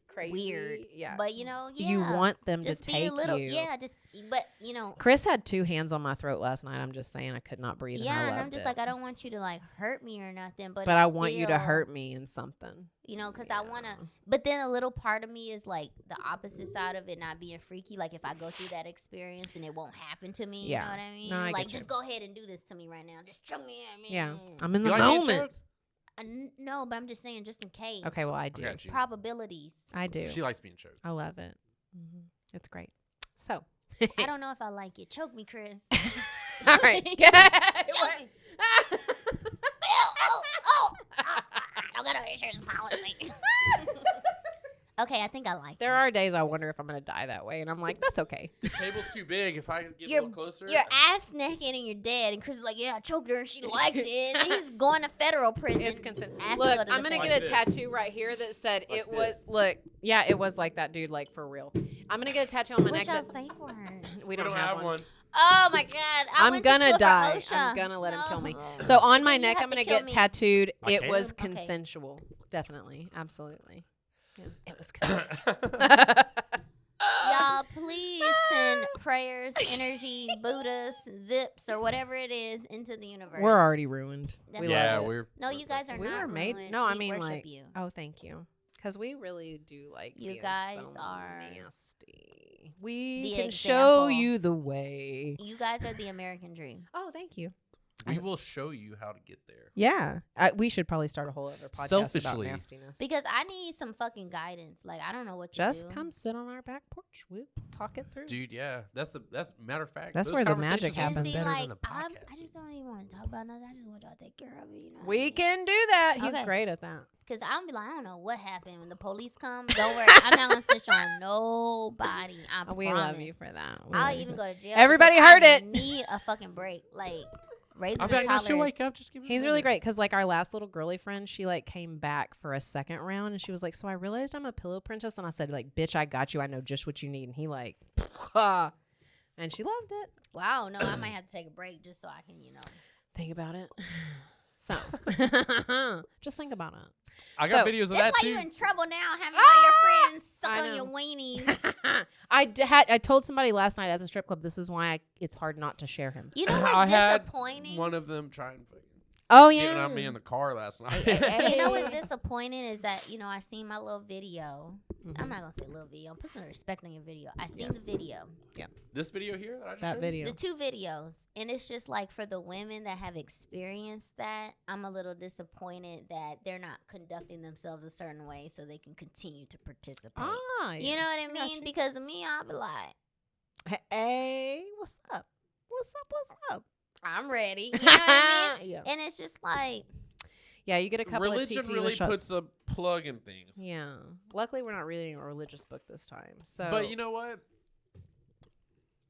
Crazy. weird. Yeah. But you know, yeah. You want them just to be take a little, you. yeah. Just, but you know, Chris had 2 hands on my throat last night. I'm just saying I could not breathe. yeah. and And I I'm loved just it. like, I don't want you to like hurt me or nothing. But But I it's want you to still, hurt me in something. You know, because I want to. But then a little part of me is like the opposite side of it not being freaky. Like if I go through that experience and it won't happen to me. Yeah. You know what I mean? No, I like get you. just go ahead and do this to me right now. Just choke me at me. Yeah. I'm in the You like being moment. choked? No, but I'm just saying, just in case. Okay, well I do. got you. Probabilities. I do. She likes being choked. I love it. It's great. So I don't know if I like it. Choke me, Chris. All right. Choke me. I don't got no insurance policy. Okay, I think I like it. There are days I wonder if I'm going to die that way. And I'm like, that's okay. This table's too big. If I could get a You're- little closer. You're ass naked and you're dead. And Chris is like, yeah, I choked her and she liked it. And he's going to federal prison. It's consent. Asked to Look, go to I'm the going to Like get a this. tattoo right here that said Like it was, this. look, yeah, it was like that, dude, like for real. I'm going to get a tattoo on my What neck. y'all That, say for her? we We don't have one. Oh my God. I'm went to gonna school for die. OSHA. I'm gonna let him kill me. No. So on my You neck, have I'm to gonna kill get me. tattooed. I It can? was Okay. consensual. Definitely. Absolutely. Yeah, it was consensual. Y'all, please send prayers, energy, Buddhas, zips, or whatever it is into the universe. We're already ruined. That's We Yeah, love it. we're. No, you guys are We not were made. ruined. No, I We mean worship like. you. Oh, thank you. Because we really do like. You being guys so are nasty. We the can show example. you the way. You guys are the American dream. Oh, thank you. We will show you how to get there. Yeah, we should probably start a whole other podcast Selfishly. about nastiness. Because I need some fucking guidance. Like, I don't know what to Just do. come sit on our back porch. We'll talk it through. Dude, yeah. That's matter of fact. That's those where the magic conversations are And happens. see, better like, than the I podcast. just don't even want to talk about nothing. I just want y'all to take care of it, you know? We can do that. He's Okay. great at that. Because I'm be like, I don't know what happened. When the police come, don't worry. I'm not going to snitch on nobody. I promise. We love you for that. We I'll love you even for go to jail. Everybody because heard I it. need a fucking break. Like, raising I'll a be like, no, toddler she'll is- wake up. Just give it a He's really minute. great because like our last little girly friend, she like came back for a second round and she was like, so I realized I'm a pillow princess. And I said like, bitch, I got you. I know just what you need. And he like, and she loved it. Wow, no, I might have to take a break just so I can, you know. Think about it. So just think about it. I got So- videos of That's that why too. you're in trouble now, having all your friends suck I on know. your weenies. I told somebody last night at the strip club, this is why it's hard not to share him. You know I what's had disappointing? One of them trying to Oh get yeah. on me in the car last night. You know what's disappointing is that, you know, I seen my little video. I'm not going to say little video. Put some respect on your video. I seen the video. This video here that I just that showed? video. The two videos. And it's just like for the women that have experienced that, I'm a little disappointed that they're not conducting themselves a certain way so they can continue to participate. Ah, You know what I got mean? you. Because of me, I'll be like, Hey, what's up? What's up? What's up? I'm ready. You know what I mean? Yeah. And it's just like, Yeah, you get a couple Religion of tequila really shots. puts a plug in things. Yeah. Luckily, we're not reading a religious book this time. So, But you know what?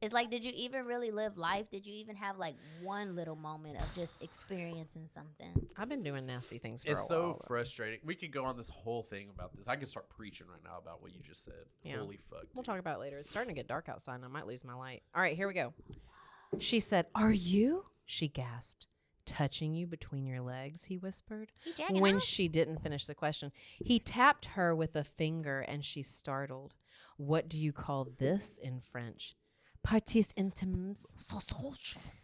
it's like, did you even really live life? Did you even have like one little moment of just experiencing something? I've been doing nasty things for It's a so while. frustrating. We could go on this whole thing about this. I could start preaching right now about what you just said. Yeah. Holy fuck. We'll dude. talk about it later. It's starting to get dark outside, and I might lose my light. All right, here we go. She said, "Are you?" She gasped. "Touching you between your legs," he whispered. You jacking When off? she didn't finish the question, he tapped her with a finger, and she startled. "What do you call this in French?" "Parties intimes."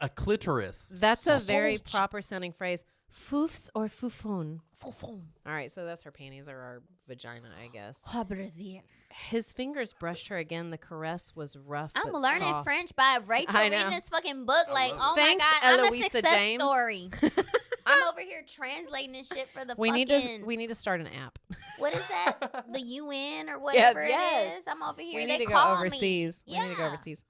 A clitoris. That's a very proper sounding phrase. Foufs or foufoun? Fou-fou. All right, so that's her panties or our vagina, I guess. Oh, Brazil. His fingers brushed her again. The caress was rough. I'm but learning soft. French by Rachel I know. reading this fucking book. Like, love oh it. Thanks, my God, I'm a Eloisa success James. story. I'm over here translating and shit for the We fucking. need to start an app. What is that? The UN or whatever yes. it is. I'm over here. We they need to go call overseas. Me. We need to go overseas.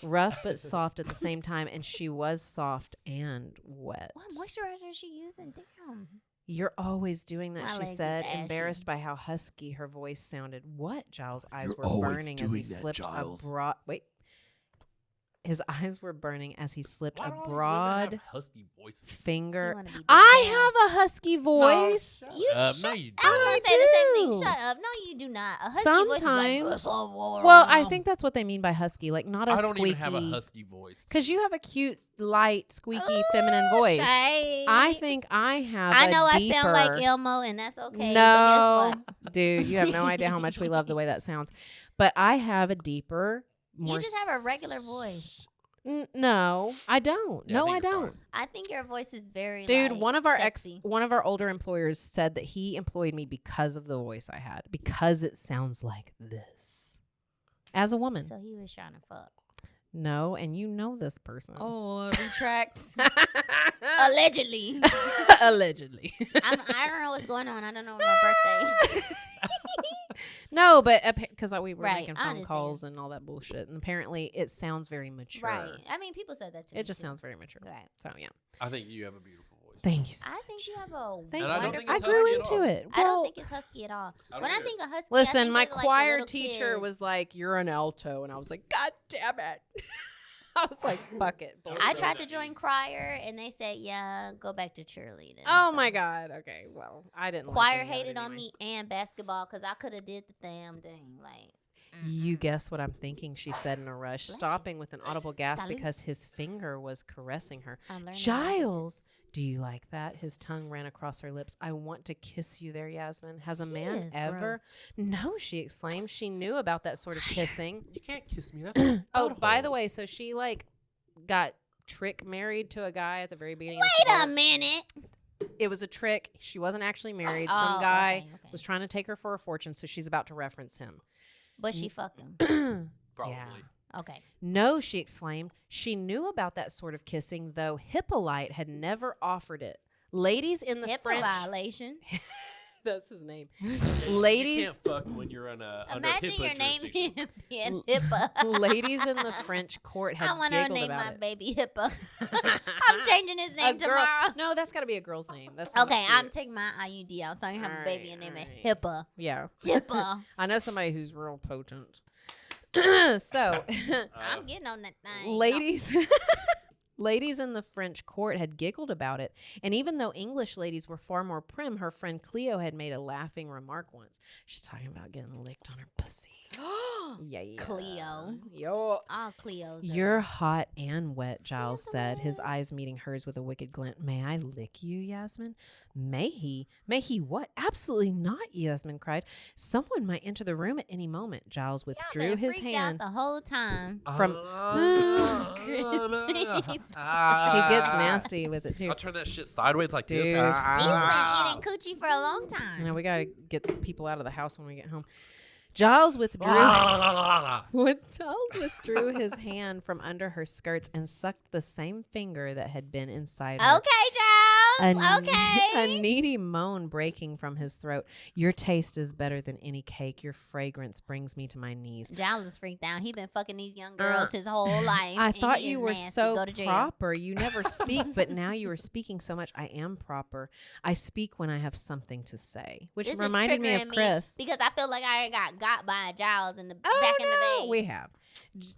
Rough but soft at the same time, and she was soft and wet. What moisturizer is she using? Damn. You're always doing that, My she legs is said, ashy. embarrassed by how husky her voice sounded. What? Giles' eyes You're were always burning as he doing that, slipped Giles. a broad. Wait. His eyes were burning as he slipped Why a do all these women broad have husky voices? You finger. wanna be Big I Bang. have a husky voice. No, You no, shut- you I was don't. gonna I say the same do. thing. Shut up. No, you do not. A husky Sometimes. voice is like, Well, I think that's what they mean by husky, like not a I don't squeaky. even have a husky voice. Because you have a cute, light, squeaky, Ooh, feminine voice. shade. I think I have. I a know deeper, I sound like Elmo, and that's okay. No, but guess dude, you have no idea how much we love the way that sounds. But I have a deeper, what? more. You just have a regular voice. No, I don't. Yeah, I no, think I you're don't. fine. I think your voice is very Dude, like, one of our sexy. one of our older employers said that he employed me because of the voice I had, because it sounds like this. As a woman. So he was trying to fuck. No, and you know this person. Oh, retract. Allegedly. Allegedly. I don't know what's going on. I don't know my birthday. No, but because we were Right, making I phone understand. calls and all that bullshit, and apparently it sounds very mature. Right. I mean, people said that to me. It just too. sounds very mature. Right. So yeah. I think you have a beautiful voice. Thank you. So I think you have a Thank And I you. don't think I it's grew husky at into all. it. I don't Well, think it's husky at all. I don't When I either. think of husky, I listen, think my of, like, the choir little teacher was kids. like, "You're an alto," and I was like, "God damn it!" I was like, "Fuck it." I I don't know tried what to that join means. choir, and they said, "Yeah, go back to cheerleading." Oh So, my god. Okay. Well, I didn't. like choir any of it hated on anyway. me and basketball because I could have did the damn thing. Like, You guess what I'm thinking? She said in a rush, Bless you. stopping with an audible gasp Salute. because his finger was caressing her. I'm learning Giles, do you like that? His tongue ran across her lips. I want to kiss you there, Yasmin. Has a man is ever? No, she exclaimed. She knew about that sort of kissing. You can't kiss me. That's a Oh, by butthole. the way, so she like got trick married to a guy at the very beginning. Wait of a the minute. It was a trick. She wasn't actually married. Oh, Some guy okay. was trying to take her for a fortune, so she's about to reference him. But she fucked him. Probably. Yeah. Okay. No, she exclaimed. She knew about that sort of kissing, though Hippolyte had never offered it. Ladies in the HIPAA French. violation. That's his name. You Ladies. can't fuck when you're under Imagine HIPAA your name jurisdiction. being HIPAA. Ladies in the French court had I want to giggled name about my it. baby HIPAA. I'm changing his name A girl- tomorrow. No, that's got to be a girl's name. That's not Okay, cute. I'm taking my IUD out so I can have a baby and name it Alright. HIPAA. Yeah. HIPAA. I know somebody who's real potent. So, I'm getting on that thing. ladies. Ladies in the French court had giggled about it, and even though English ladies were far more prim, her friend Cleo had made a laughing remark once. She's talking about getting licked on her pussy. Yeah. Cleo. Yo. All Cleos. You're hot and wet, Giles said, his Scandalous. eyes meeting hers with a wicked glint. May I lick you, Yasmin? May he? May he what? Absolutely not, Yasmin cried. Someone might enter the room at any moment. Giles withdrew his hand. the whole time. From- He gets nasty with it, too. I'll turn that shit sideways like Dude. this. He's Ah. been eating coochie for a long You time. know, we got to get people out of the house when we get home. Giles withdrew. Ah. When Giles withdrew his hand from under her skirts and sucked the same finger that had been inside her. Okay, Giles. A Okay. needy moan breaking from his throat. Your taste is better than any cake. Your fragrance brings me to my knees. Giles is freaked out. He been fucking these young girls his whole life. I and thought he you is were nasty. so Go to jail. proper. You never speak, but now you are speaking so much. I am proper. I speak when I have something to say, which This is reminded me of triggering Chris. because I feel like I got by Giles in the Oh, back in the no, day. we have.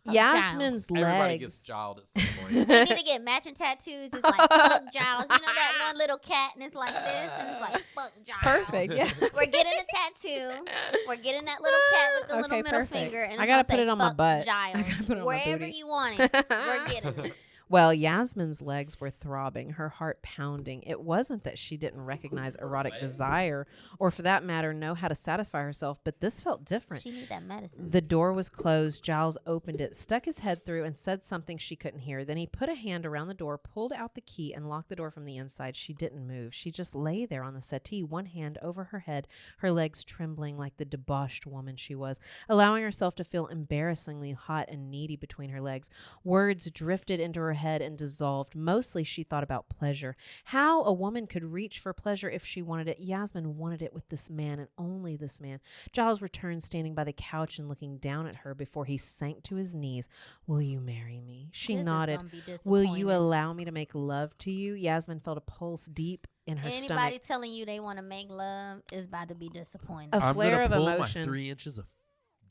Fuck Yasmin's Everybody gets legs. child at some point. We need to get matching tattoos. It's like fuck Giles. You know that one little cat and it's like this and it's like fuck Giles. Perfect. Yeah. We're getting a tattoo. We're getting that little cat with the Okay, little middle perfect. finger. And I it's gotta gonna put say, it on my "Fuck butt. I Giles." gotta put it on my Wherever booty. you want it, we're getting it. Well, Yasmin's legs were throbbing, her heart pounding. It wasn't that she didn't recognize erotic desire, or for that matter, know how to satisfy herself, but this felt different. She need that medicine. The door was closed. Giles opened it, stuck his head through, and said something she couldn't hear. Then he put a hand around the door, pulled out the key, and locked the door from the inside. She didn't move. She just lay there on the settee, one hand over her head, her legs trembling like the debauched woman she was, allowing herself to feel embarrassingly hot and needy between her legs. Words drifted into her head and dissolved. Mostly she thought about pleasure. How a woman could reach for pleasure if she wanted it. Yasmin wanted it with this man and only this man. Giles returned, standing by the couch and looking down at her before he sank to his knees. Will you marry me? She This is nodded. gonna be Will you disappointing. allow me to make love to you? Yasmin felt a pulse deep in her Anybody stomach. telling you they want to make love is about to be disappointed. A I'm flare gonna of pull emotion. my 3 inches of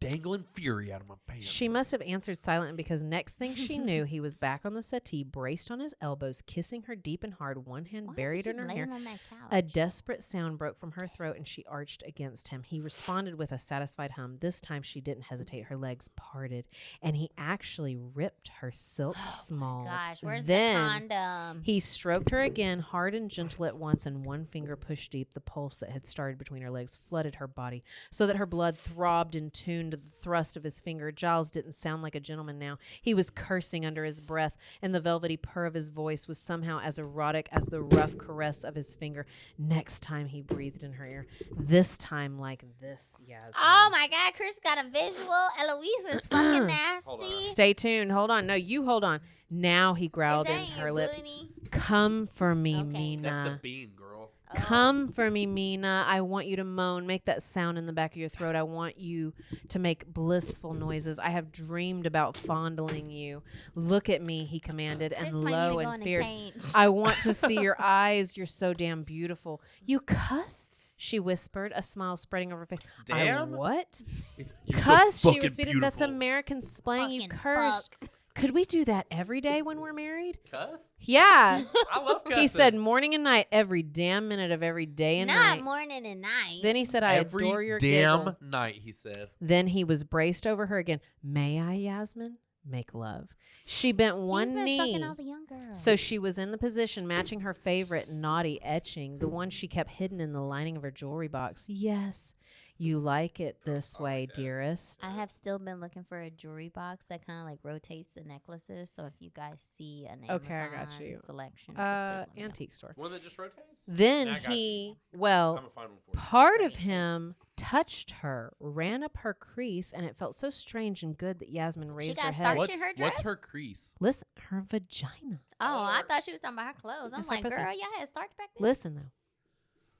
dangling fury out of my pants. She must have answered silently because next thing she knew, he was back on the settee, braced on his elbows, kissing her deep and hard, one hand Why does buried he in her keep hair. laying on that couch? A desperate sound broke from her throat and she arched against him. He responded with a satisfied hum. This time she didn't hesitate. Her legs parted and he actually ripped her silk smalls. Gosh, where's then the condom? he stroked her again, hard and gentle at once, and one finger pushed deep. The pulse that had started between her legs flooded her body so that her blood throbbed in tune to the thrust of his finger. Giles didn't sound like a gentleman now. He was cursing under his breath, and the velvety purr of his voice was somehow as erotic as the rough caress of his finger. Next time he breathed in her ear. This time like this, Yasmin. Oh my God, Chris got a visual. Eloise is fucking Hold on. nasty. Stay tuned. Hold on. No, you hold on. Now he growled Is that into in her your lips. booty? Come for me, Okay. That's the Mina. bean, girl. Oh. Come for me, Mina. I want you to moan. Make that sound in the back of your throat. I want you to make blissful noises. I have dreamed about fondling you. Look at me, he commanded, and Chris might need low to go and in a fierce. cage. I want to see your eyes. You're so damn beautiful. You cussed, she whispered, a smile spreading over her face. Damn? I what? You're so Cuss, she fucking repeated. That's beautiful. American slang. You Fucking cursed. fuck. Could we do that every day when we're married? Cuss? Yeah. I love cussing. He said morning and night, every damn minute of every day and Not night. morning and night. Then he said, I every adore your damn giggle. night, he said. Then he was braced over her again. May I, Yasmin? Make love. She bent one He's been knee. fucking all the young girls. So she was in the position matching her favorite naughty etching, the one she kept hidden in the lining of her jewelry box. Yes, you like it this I way, like that. dearest. I have still been looking for a jewelry box that kind of like rotates the necklaces. So if you guys see an Okay, I Amazon got you. selection, just please let me know. Antique store. One that just rotates? Then I got he, I'm well, going to find one for you. part Great, of him touched her, ran up her crease, and it felt so strange and good that Yasmin raised her got head. starch What's, in her what's dress? her crease? Listen, her vagina. Oh, I thought she was talking about her clothes. I'm It's like like, pussy. girl, y'all had starch back then? Listen though.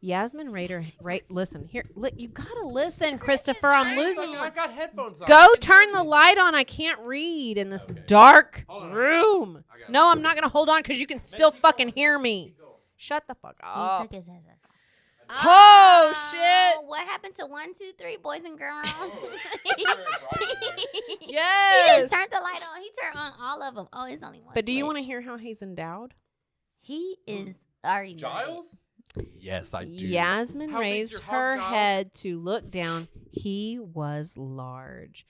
Yasmin Raider, listen here. You gotta listen, Christopher. I'm losing I you. got headphones on. Go I can turn hear the you. light on. I can't read in this Okay. dark Hold on. room. I got No, it. I'm not gonna hold on because you can still keep fucking going. hear me. Keep going. Shut the fuck He up. took his headset off. Oh, shit. What happened to 1, 2, 3, boys and girls? Oh, it's very bright in here. He Yes. just turned the light on. He turned on all of them. Oh, it's only one. But do you want to switch. hear how he's endowed? He is already nutted. Giles? Yes, I do. Yasmin How big's raised your hog, her Giles? head to look down. He was large.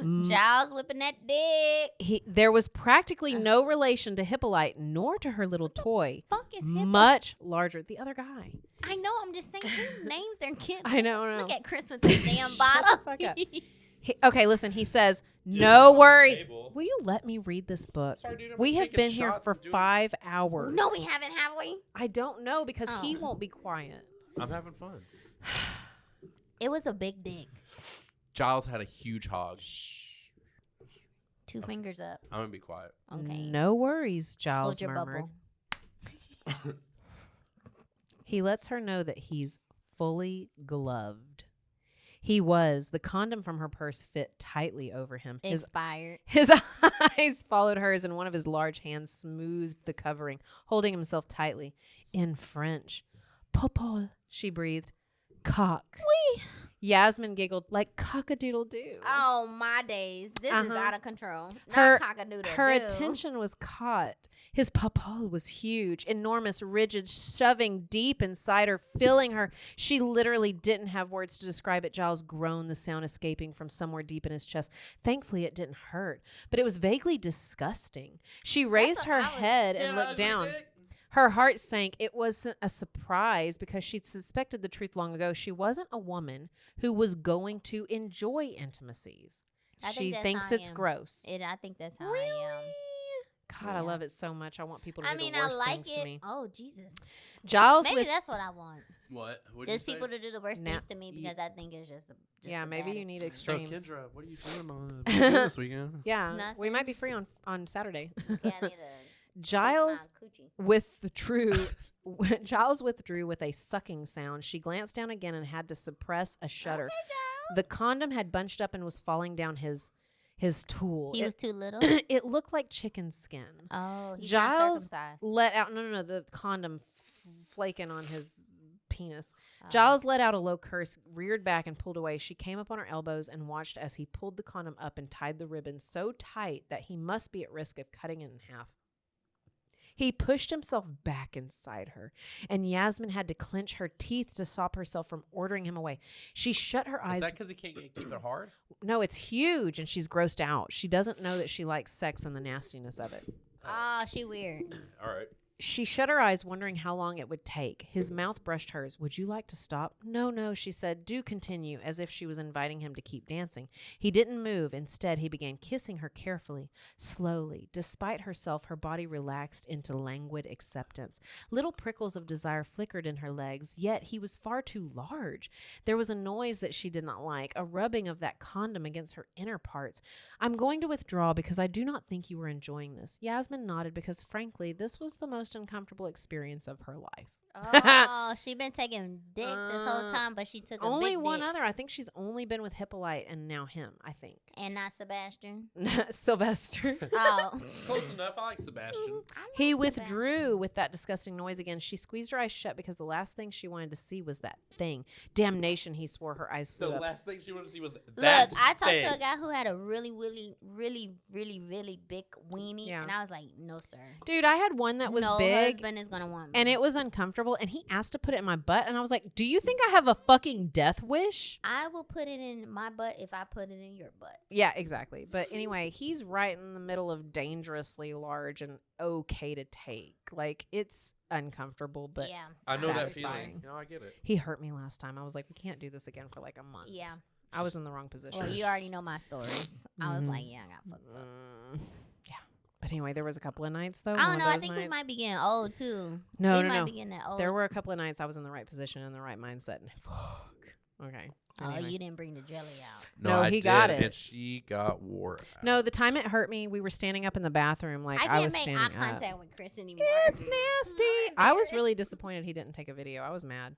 Giles whipping that dick. There was practically no relation to Hippolyte nor to her little toy. Fuck is him. Much larger. The other guy. I know. I'm just saying who names their kids. I know. Look at Chris with his damn Shut the bottle. fuck up. Okay, listen. He says, Dude, "No on the worries." table. Will you let me read this book? Sorry, dude, I'm We have taking been here shots for and doing- 5 hours. No, we haven't, have we? I don't know because he Oh. won't be quiet. I'm having fun. It was a big dick. Giles had a huge hog. 2 fingers up. I'm going to be quiet. Okay. No worries, Close Giles your murmured. bubble. He lets her know that he's fully gloved. He was. The condom from her purse fit tightly over him. Expired. His eyes followed hers, and one of his large hands smoothed the covering, holding himself tightly. In French, "Popol," she breathed. "Cock." Oui. Yasmin giggled like cock-a-doodle-doo. Oh, my days. This is Uh-huh. out of control. Her- Not cock-a-doodle. Her attention was caught. His popol was huge, enormous, rigid, shoving deep inside her, filling her. She literally didn't have words to describe it. Giles groaned, the sound escaping from somewhere deep in his chest. Thankfully, it didn't hurt, but it was vaguely disgusting. She raised what her I was- head and looked down. Her heart sank. It wasn't a surprise because she'd suspected the truth long ago. She wasn't a woman who was going to enjoy intimacies. I think She that's thinks how I it's am. gross. I think that's how I am. God, I Yeah. love it so much. I want people to I do mean, the I worst like things to it. me. Oh, Jesus. Giles Maybe with that's what I want. What? What'd Just you say? people to do the worst Now- things to me because I think it's just yeah, the maybe you baddest. need So, extremes. Kendra, what are you doing what are you doing this weekend? Yeah, we Nothing. might be free on Saturday. Yeah, I need to Giles eat my coochie. withdrew. Giles withdrew with a sucking sound. She glanced down again and had to suppress a shudder. Okay, Giles. The condom had bunched up and was falling down his tool. He was too little. It looked like chicken skin. Oh, he's Giles not circumcised. Let out no, the condom flaking on his penis. Oh. Giles let out a low curse, reared back, and pulled away. She came up on her elbows and watched as he pulled the condom up and tied the ribbon so tight that he must be at risk of cutting it in half. He pushed himself back inside her, and Yasmin had to clench her teeth to stop herself from ordering him away. She shut her eyes. Is that because he can't keep it hard? No, it's huge, and she's grossed out. She doesn't know that she likes sex and the nastiness of it. Oh, she weird. All right. She shut her eyes, wondering how long it would take. His mouth brushed hers. Would you like to stop? No, no, she said. Do continue, as if she was inviting him to keep dancing. He didn't move. Instead, he began kissing her carefully, slowly. Despite herself, her body relaxed into languid acceptance. Little prickles of desire flickered in her legs, yet he was far too large. There was a noise that she did not like, a rubbing of that condom against her inner parts. I'm going to withdraw because I do not think you were enjoying this. Yasmin nodded because, frankly, this was the most uncomfortable experience of her life. Oh, she been taking dick this whole time, but she took a Only big one dick. other. I think she's only been with Hippolyte and now him, I think. And not Sebastian. Sylvester. Oh. Close enough. I like Sebastian. He withdrew with that disgusting noise again. She squeezed her eyes shut because the last thing she wanted to see was that thing. Damnation, he swore. Her eyes The flew up. last thing she wanted to see was Look, that I talked thing. to a guy who had a really big weenie, Yeah. and I was like, no, sir. Dude, I had one that was no big. husband is going to want me. And it was uncomfortable, and he asked to put it in my butt, and I was like, do you think I have a fucking death wish? I will put it in my butt if I put it in your butt. Yeah, exactly. But anyway, he's right in the middle of dangerously large and okay to take. Like, it's uncomfortable, but yeah. I know that satisfying. feeling. You know, I get it. He hurt me last time. I was like, we can't do this again for like a month. Yeah. I was in the wrong position. Well, you already know my stories. I was Mhm. like, yeah, I got fucked up. Yeah. But anyway, there was a couple of nights, though. I one don't of know. I those think we nights- might be getting old, too. No, we no, might no. be getting that old. There were a couple of nights I was in the right position and the right mindset. And fuck. Okay. Oh, Anyway. you didn't bring the jelly out. No, I he did, got it. and she got wore out. No, the time it hurt me, we were standing up in the bathroom. Like, I I can't was make standing eye contact up. with Chris anymore. It's nasty. I was really disappointed he didn't take a video. I was mad.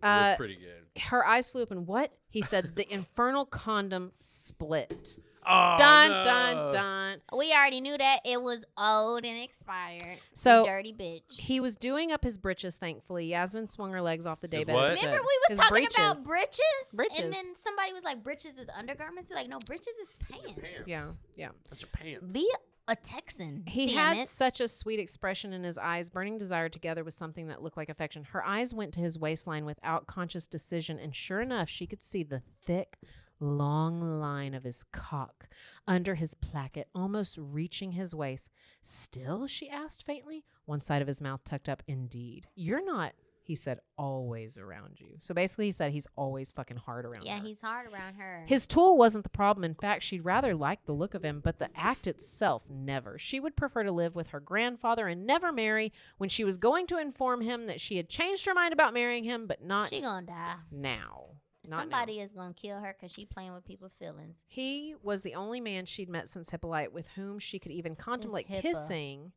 It was pretty good. Her eyes flew open. What? He said the infernal condom split. Oh, Dun, no. dun, dun. We already knew that it was old and expired. So, You dirty bitch. He was doing up his britches, thankfully. Yasmin swung her legs off the His daybed. what? and stood. Remember we was His talking breeches. about britches? Britches. And then somebody was like, britches is undergarments? You're like, no, britches is pants. Pants. Yeah, yeah. That's your pants. Be a Texan. He damn had it. such a sweet expression in his eyes, burning desire together with something that looked like affection. Her eyes went to his waistline without conscious decision, and sure enough, she could see the thick, long line of his cock under his placket, almost reaching his waist. Still, she asked faintly, one side of his mouth tucked up. Indeed. You're not, he said, always around you. So basically, he said he's always fucking hard around Yeah, her. he's hard around her. His tool wasn't the problem. In fact, she'd rather like the look of him, but the act itself, never. She would prefer to live with her grandfather and never marry when she was going to inform him that she had changed her mind about marrying him, but not She gonna die. now. Not Somebody now. is gonna kill her because she playing with people's feelings. He was the only man she'd met since Hippolyte with whom she could even contemplate Hippo. kissing.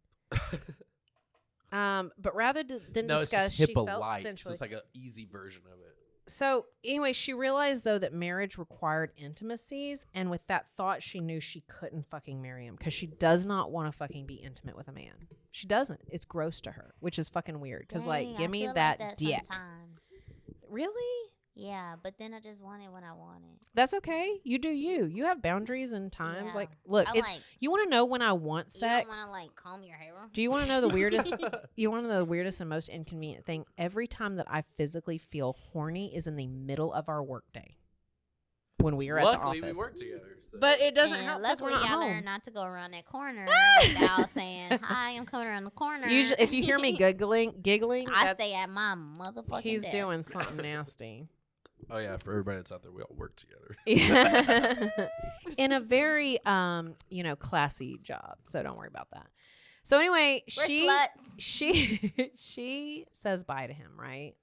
But rather than No, it's discuss, just she felt Hippolyte. So sensually. it's like an easy version of it. So anyway, she realized though that marriage required intimacies, and with that thought, she knew she couldn't fucking marry him because she does not want to fucking be intimate with a man. She doesn't. It's gross to her, which is fucking weird. Because like, Dang, give I me feel that, like dick. Sometimes. Really? Yeah, but then I just want it when I want it. That's okay. You do you. You have boundaries and times. Yeah. Like, look, I it's like. you want to know when I want You sex. don't want to like comb your hair. Do you want to know the weirdest? You want to know the weirdest and most inconvenient thing? Every time that I physically feel horny is in the middle of our workday when we are at the Luckily, office. we work together. So. But it doesn't And help because we're luckily, not I home. learned not to go around that corner without saying, "Hi, I'm coming around the corner." Usually, if you hear me giggling, I that's- stay at my motherfucking he's desk. doing something nasty. Oh yeah, for everybody that's out there, we all work together. In a very classy job, so don't worry about that. So anyway, We're sluts. she says bye to him, right?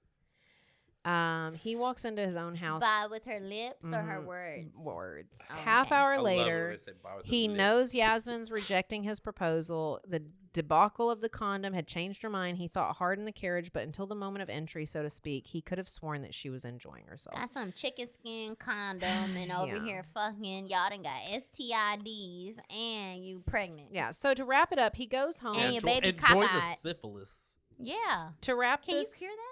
He walks into his own house. Bye with her lips or her Mhm. words. Words. Oh, Half okay. hour I love it when later, they say bye with their he lips. knows Yasmin's rejecting his proposal. The debacle of the condom had changed her mind. He thought hard in the carriage, but until the moment of entry, so to speak, he could have sworn that she was enjoying herself. Got some chicken skin condom and over Yeah. here fucking y'all done got STIDs and you pregnant. Yeah. So to wrap it up, he goes home. And your baby enjoy the cockeyed. syphilis. Yeah. To wrap Can you this, cure that?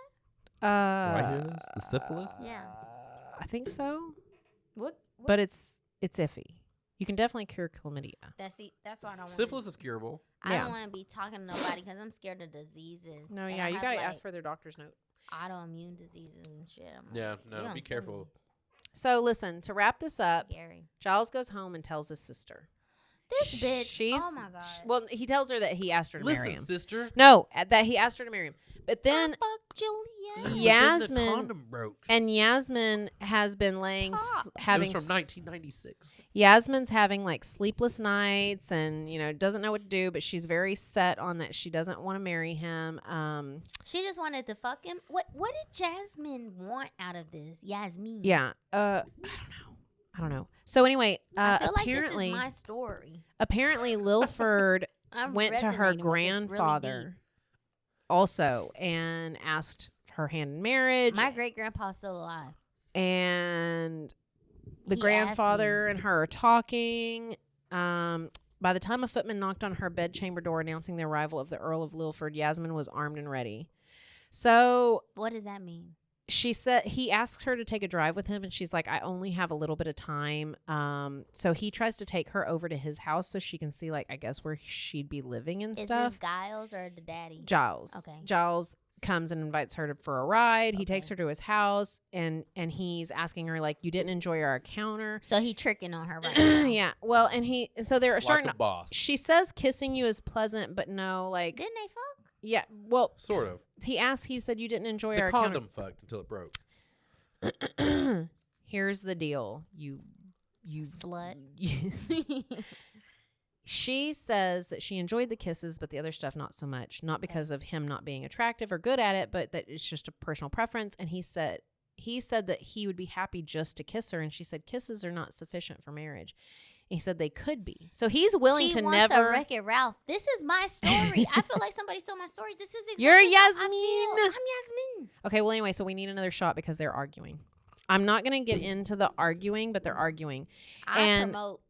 Do I hear this? The syphilis? Yeah. I think so, What? but it's iffy. You can definitely cure chlamydia. That's why I don't. Syphilis is curable. I Yeah. don't want to be talking to nobody because I'm scared of diseases. No, And yeah, I you have, gotta like, ask for their doctor's note. autoimmune diseases and shit. I'm like, Yeah, "You no, gonna be kill me." careful. So listen, to wrap this up, Scary. Giles goes home and tells his sister. This bitch. She's, oh my god. Well, he tells her that he asked her to marry Listen, him. sister. No, that he asked her to marry him. But then fuck Julia. But then the Yasmin condom broke. and Yasmin has been having It was from 1996. Yasmin's having like sleepless nights and doesn't know what to do, but she's very set on that she doesn't want to marry him. She just wanted to fuck him. What did Jasmine want out of this? Yasmin. Yeah. I don't know. So anyway, I feel like apparently, this is my story. apparently Lilford I'm went to her resonating with this really grandfather also and asked her hand in marriage. My great grandpa's still alive. And the He grandfather asked me. and her are talking. By the time a footman knocked on her bedchamber door announcing the arrival of the Earl of Lilford, Yasmin was armed and ready. So What does that mean? she said he asks her to take a drive with him, and she's like, I only have a little bit of time. So he tries to take her over to his house so she can see, like, I guess where she'd be living and Is stuff. this Giles or the daddy? Giles. Okay. Giles comes and invites her for a ride. He takes Okay. her to his house, and he's asking her, like, you didn't enjoy our encounter. So he tricking on her right now. Yeah. Well, and so they're starting Like a boss. she says kissing you is pleasant, but no, like, Didn't they fuck? yeah. Well, Sort of. he said you didn't enjoy The our condom fucked until it broke. encounter. Here's the deal. You Slut. She says that she enjoyed the kisses, but the other stuff not so much. Not because of him not being attractive or good at it, but that it's just a personal preference. And he said that he would be happy just to kiss her, and she said kisses are not sufficient for marriage. And he said they could be. So he's willing She to wants never. a Wreck-It Ralph. This is my story. I feel like somebody stole my story. This is exactly You're how I Yasmin. feel. I'm Yasmin. Okay, well, anyway, so we need another shot because they're arguing. I'm not going to get into the arguing, but they're arguing. I And- promote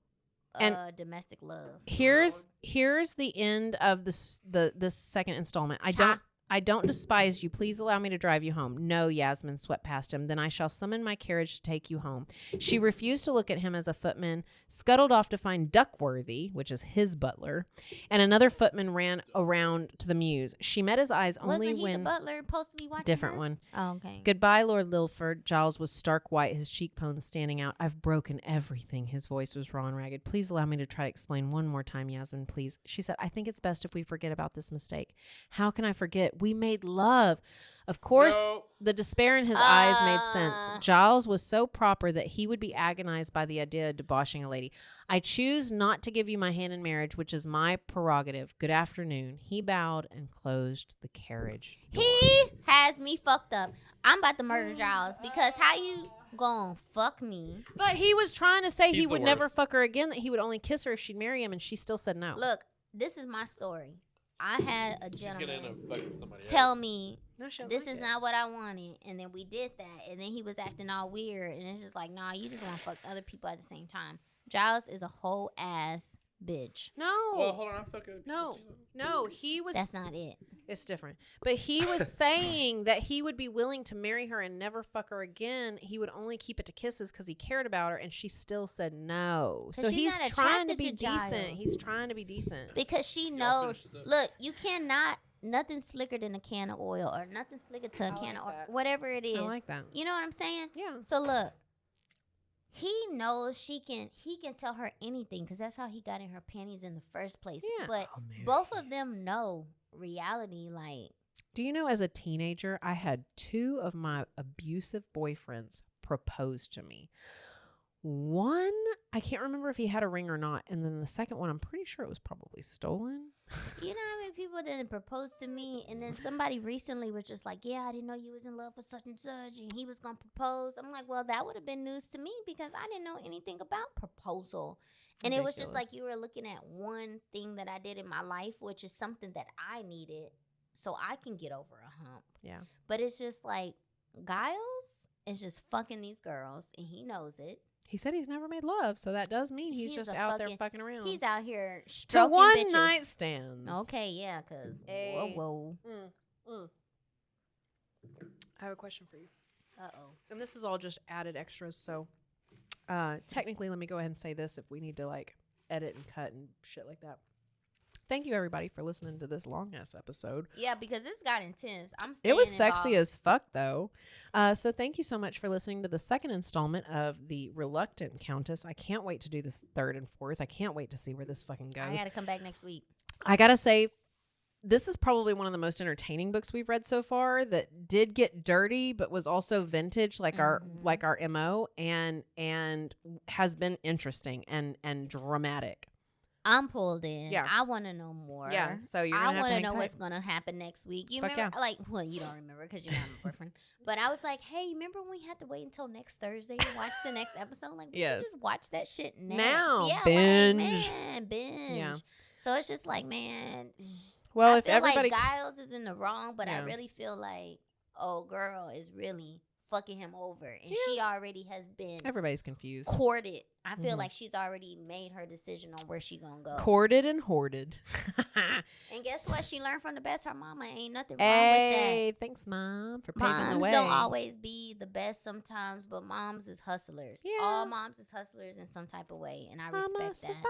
and domestic love. Here's the end of this second installment. I don't despise you. Please allow me to drive you home. No, Yasmin swept past him. Then I shall summon my carriage to take you home. She refused to look at him as a footman, scuttled off to find Duckworthy, which is his butler, and another footman ran around to the mews. She met his eyes only Wasn't he when the butler supposed to be watching different her? one. Oh, okay. Goodbye, Lord Lilford. Giles was stark white, his cheekbones standing out. I've broken everything. His voice was raw and ragged. Please allow me to try to explain one more time, Yasmin, please. She said, I think it's best if we forget about this mistake. How can I forget? We made love. Of course, No. the despair in his eyes made sense. Giles was so proper that he would be agonized by the idea of debauching a lady. I choose not to give you my hand in marriage, which is my prerogative. Good afternoon. He bowed and closed the carriage door. He has me fucked up. I'm about to murder Giles because how you gonna fuck me? But he was trying to say He's he the would never worst. fuck her again, that he would only kiss her if she'd marry him, and she still said no. Look, this is my story. I had a She's gonna end up gentleman fucking somebody tell else. me No, she'll this like is it. not what I wanted, and then we did that, and then he was acting all weird, and it's just like, nah, you just want to fuck other people at the same time. Giles is a whole ass bitch. No. Well, hold on. I'm fucking. No, he was. That's not it. It's different. But he was saying that he would be willing to marry her and never fuck her again. He would only keep it to kisses because he cared about her, and she still said no. 'Cause So she's he's not trying to attracted be to decent. Giles. He's trying to be decent. Because she Y'all knows. finish this up. Look, you cannot. Nothing slicker than a can of oil, or nothing slicker to a I can like of oil, that. whatever it is. I like that. You know what I'm saying? Yeah. So look, he knows he can tell her anything because that's how he got in her panties in the first place. Yeah. But Oh, man. both of them know reality. Like, Do you know, as a teenager, I had 2 of my abusive boyfriends propose to me. One, I can't remember if he had a ring or not. And then the second one, I'm pretty sure it was probably stolen. you know how many people didn't propose to me, and then somebody recently was just like, yeah, I didn't know you was in love with such and such, and he was gonna propose. I'm like, well, that would have been news to me because I didn't know anything about proposal. And it was just like Ridiculous. you were looking at one thing that I did in my life, which is something that I needed so I can get over a hump. Yeah. But it's just like Giles is just fucking these girls, and he knows it. He said he's never made love, so that does mean he's He's just a out there fucking- fucking around. He's out here to stroking one bitches. night stands. Okay, yeah, because Hey. whoa. I have a question for you. Uh-oh. And this is all just added extras, so technically let me go ahead and say this if we need to like edit and cut and shit like that. Thank you, everybody, for listening to this long-ass episode. Yeah, because this got intense. I'm It was staying sexy involved. as fuck, though. So thank you so much for listening to the second installment of The Reluctant Countess. I can't wait to do this third and fourth. I can't wait to see where this fucking goes. I got to come back next week. I gotta say, this is probably one of the most entertaining books we've read so far that did get dirty, but was also vintage, like our MO, and has been interesting and dramatic. I'm pulled in. Yeah. I want to know more. Yeah, so you're I gonna have want to to hang know tight. what's gonna happen next week. You Fuck remember? yeah. Like, well, you don't remember because you're not my boyfriend. But I was like, hey, remember when we had to wait until next Thursday to watch the next episode? Like, we Yes. can just watch that shit next. Now. Yeah, Binge. Like, man, binge. Yeah. So it's just like, man. Well, I if feel everybody, like Giles is in the wrong, but I Yeah. really feel like, oh, girl is really fucking him over, and Yeah. she already has been everybody's confused, courted. I feel Mhm. like she's already made her decision on where she gonna go. courted and hoarded. And guess what? She learned from the best. Her mama ain't nothing wrong with that. Hey, thanks, Mom, for paving the Moms way. don't always be the best sometimes, but moms is hustlers. Yeah. All moms is hustlers in some type of way, and I I'm a respect that. survivor.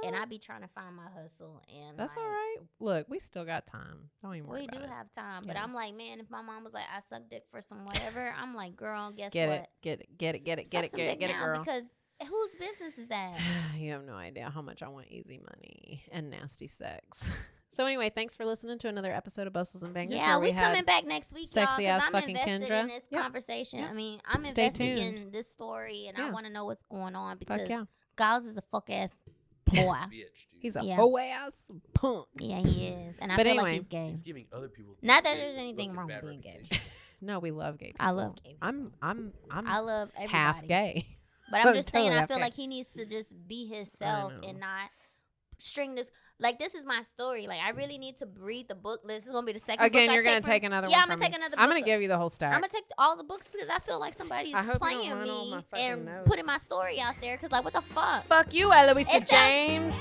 And I be trying to find my hustle, and That's like, all right. Look, we still got time. Don't even worry we do about it. have time, but Yeah. I'm like, man, if my mom was like, I suck dick for some whatever, I'm like, girl, guess Get what? it, get it, get it, get it, Suck get it, some get it, dick get it, now, girl. because whose business is that? You have no idea how much I want easy money and nasty sex. So anyway, thanks for listening to another episode of Bustles and Bangers. Yeah, where we had coming back next week, sexy y'all, ass because I'm fucking invested Kendra. in this Yeah. conversation. Yeah. I mean, I'm Stay invested tuned. in this story, and Yeah. I want to know what's going on Fuck because yeah. Giles is a fuck ass boy. Bitch, dude. He's a Yeah. hoe ass punk. Yeah, he is, and I But feel anyway. like he's gay. He's giving other people. Not that gays there's a anything fucking wrong with bad being gay. reputation. No, we love gay people. I love gay. I'm I love everybody. half gay. But I'm just Totally saying, I half feel gay. like he needs to just be himself know. and not string this. Like, this is my story. Like, I really need to read the book list. This is gonna be the second Again, book you're I gonna take take from- another Yeah, one. I'm gonna from take me. another I'm book. gonna give you the whole stack. I'm gonna take all the books because I feel like somebody's I hope you don't playing run all my me fucking and notes. putting my story out there. Cause like, what the fuck? Fuck you, Eloisa It sounds- James.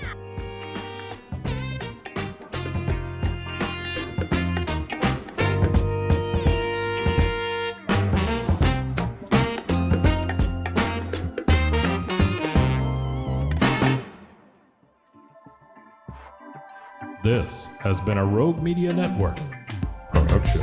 This has been a Rogue Media Network production.